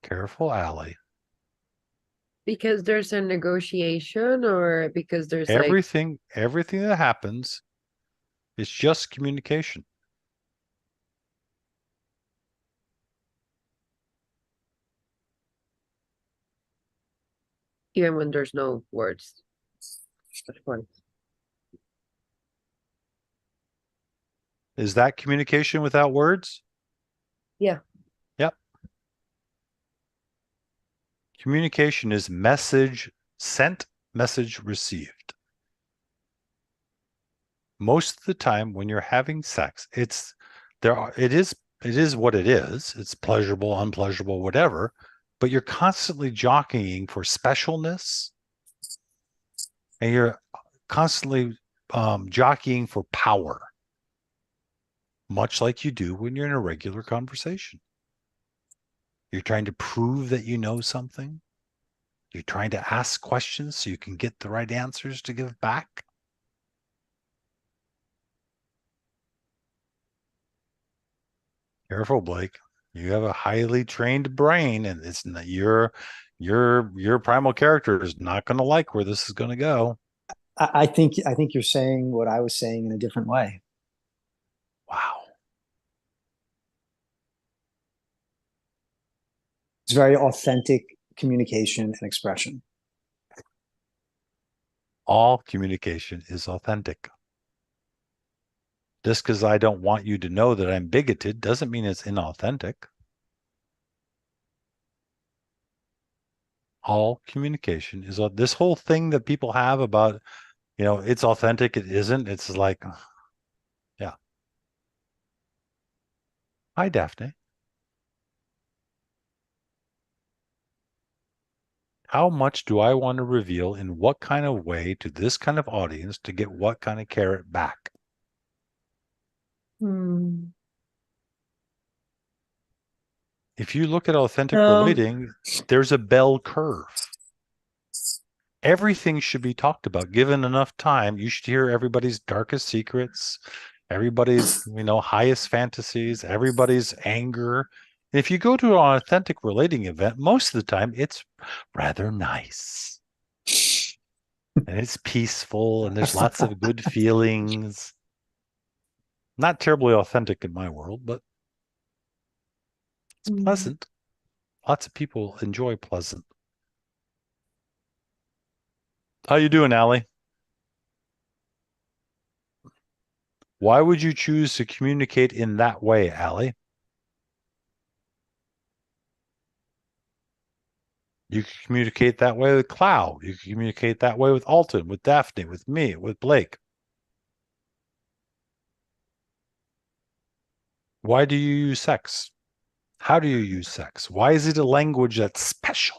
Careful, Allie. Because there's a negotiation or because there's like, Everything that happens is just communication. even when there's no words. Of course. Is that communication without words? Yeah. Yep. Communication is message sent, message received. Most of the time when you're having sex, it is what it is. It's pleasurable, unpleasurable, whatever, but you're constantly jockeying for specialness, and you're constantly jockeying for power, much like you do when you're in a regular conversation. You're trying to prove that you know something. You're trying to ask questions so you can get the right answers to give back. Careful, Blake. You have a highly trained brain, and it's not your primal character is not going to like where this is going to go. I think you're saying what I was saying in a different way. Wow. It's very authentic communication and expression. All communication is authentic. Just because I don't want you to know that I'm bigoted doesn't mean it's inauthentic. All communication is this whole thing that people have about, it's authentic, it isn't. It's like, yeah. Hi, Daphne. How much do I want to reveal in what kind of way to this kind of audience to get what kind of carrot back? If you look at authentic relating, there's a bell curve. Everything should be talked about. Given enough time, you should hear everybody's darkest secrets, everybody's, highest fantasies, everybody's anger. If you go to an authentic relating event, most of the time it's rather nice. And it's peaceful and there's lots of good feelings. Not terribly authentic in my world, but it's pleasant. Lots of people enjoy pleasant. How you doing, Allie? Why would you choose to communicate in that way, Allie? You can communicate that way with Cloud. You can communicate that way with Alton, with Daphne, with me, with Blake. Why do you use sex? How do you use sex? Why is it a language that's special?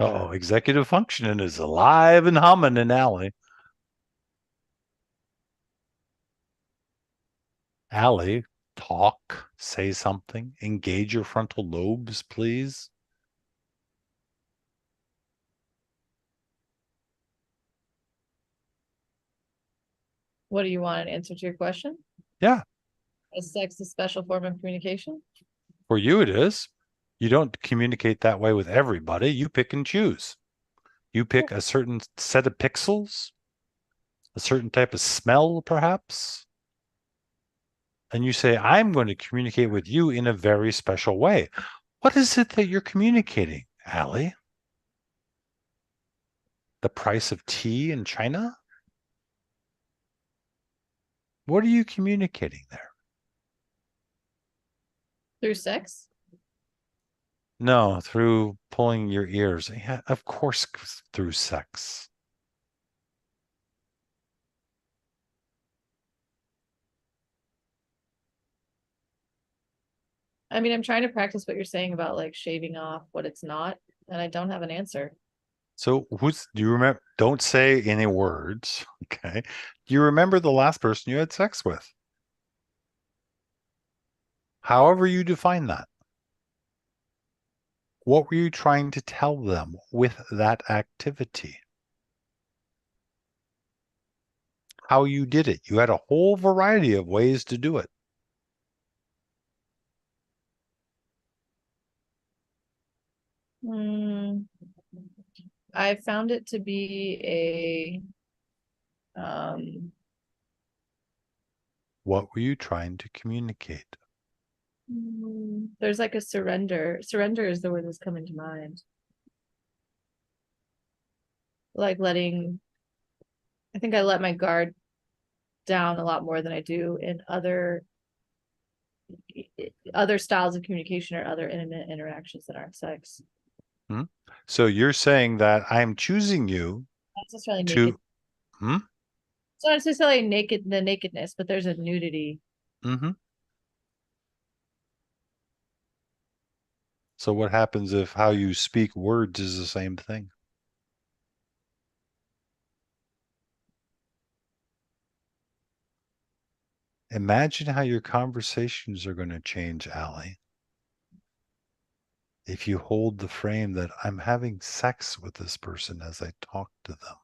Oh, executive functioning is alive and humming in Allie. Allie, talk, say something, engage your frontal lobes, please. What do you want, an answer to your question? Yeah. Is sex a special form of communication? For you, it is. You don't communicate that way with everybody. You pick and choose. You pick a certain set of pixels, a certain type of smell, perhaps. And you say, I'm going to communicate with you in a very special way. What is it that you're communicating, Allie? The price of tea in China? What are you communicating there? Through sex? No, through pulling your ears. Yeah, of course, through sex. I mean, I'm trying to practice what you're saying about like shaving off what it's not, and I don't have an answer. So do you remember? Don't say any words. Okay. Do you remember the last person you had sex with? However you define that. What were you trying to tell them with that activity? How you did it. You had a whole variety of ways to do it. I found it to be What were you trying to communicate? there's like a surrender. Surrender is the word that's coming to mind. Like I think I let my guard down a lot more than I do in other styles of communication or other intimate interactions that aren't sex. So you're saying that I'm choosing you Not necessarily to. naked. It's not necessarily the nakedness, but there's a nudity. So what happens if how you speak words is the same thing? Imagine how your conversations are going to change, Allie. If you hold the frame that I'm having sex with this person as I talk to them.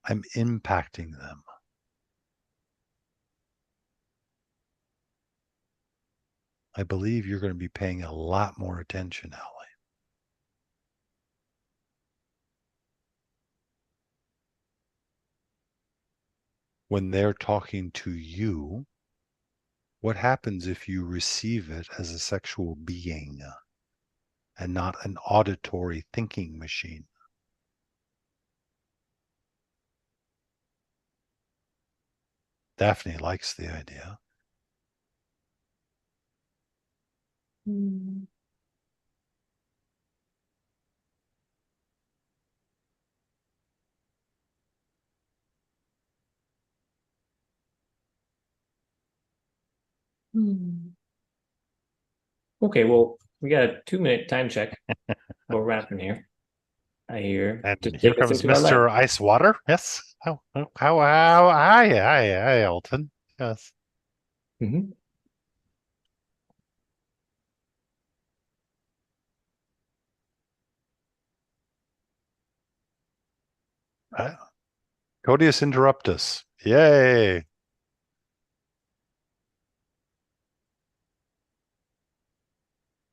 I'm impacting them. I believe you're going to be paying a lot more attention, Allie. When they're talking to you, what happens if you receive it as a sexual being and not an auditory thinking machine? Daphne likes the idea. Okay, well, we got a 2-minute time check. We're wrapping here. I hear. And Just here take us comes into our life. Mr. Ice Water. Yes. Hi, Alton. Yes. Mhm. Codius Interruptus. Yay.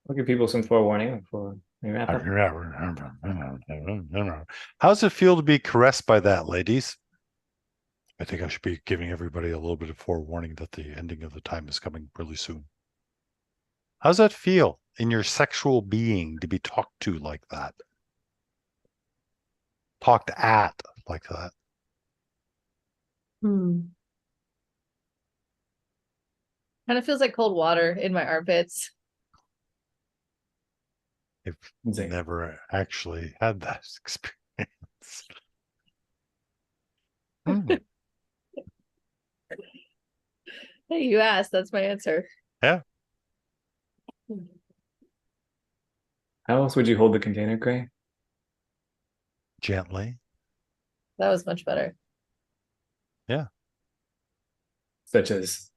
I'll give people some forewarning before we wrap up. How's it feel to be caressed by that, ladies? I think I should be giving everybody a little bit of forewarning that the ending of the time is coming really soon. How's that feel in your sexual being to be talked to like that? Talked at like that? Kind of feels like cold water in my armpits. I've Zing. never actually had that experience. Hey, you asked, that's my answer. Yeah. How else would you hold the container, Gray? Gently. That was much better. Yeah. Such as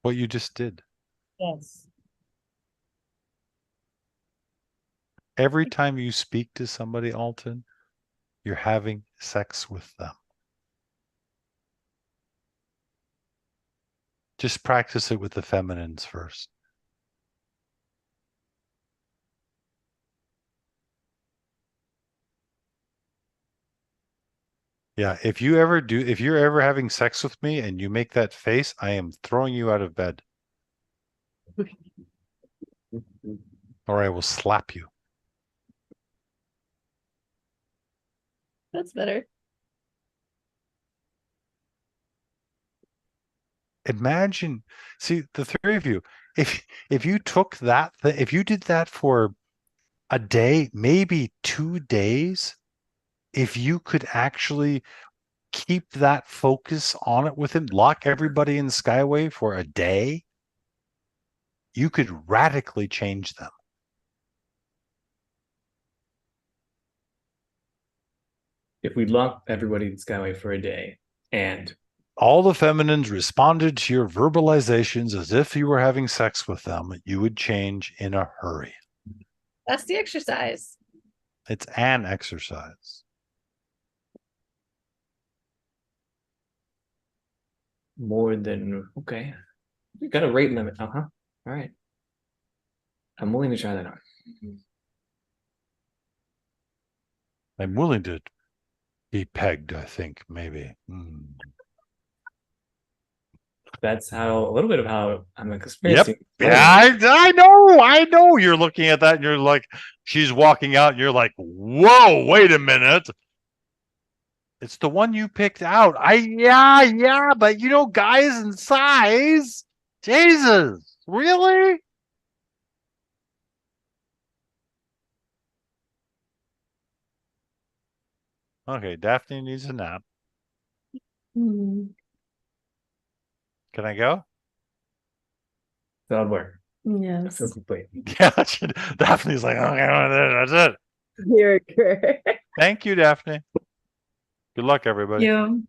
What you just did. Yes. Every time you speak to somebody, Alton, you're having sex with them. Just practice it with the feminines first. Yeah, if you're ever having sex with me and you make that face, I am throwing you out of bed. Or I will slap you. That's better. Imagine, see, the three of you, if you took that, if you did that for a day, maybe 2 days, if you could actually keep that focus on it with him, lock everybody in Skyway for a day, you could radically change them. If we locked everybody in Skyway for a day and All the feminines responded to your verbalizations as if you were having sex with them, you would change in a hurry. That's the exercise. It's an exercise. more than, okay, you got a rate limit. All right. I'm willing to try that out. I'm willing to be pegged, I think, maybe. That's how a little bit of how I'm experiencing. Yeah, I know. You're looking at that and you're like, she's walking out and you're like, whoa, wait a minute. It's the one you picked out. Yeah, but you know, guys and size. Jesus, really? Okay, Daphne needs a nap. Can I go? That'll work. I Yes. feel complete. Yeah, Daphne's like, okay, that's it. You're correct. Thank you, Daphne. Good luck, everybody. You.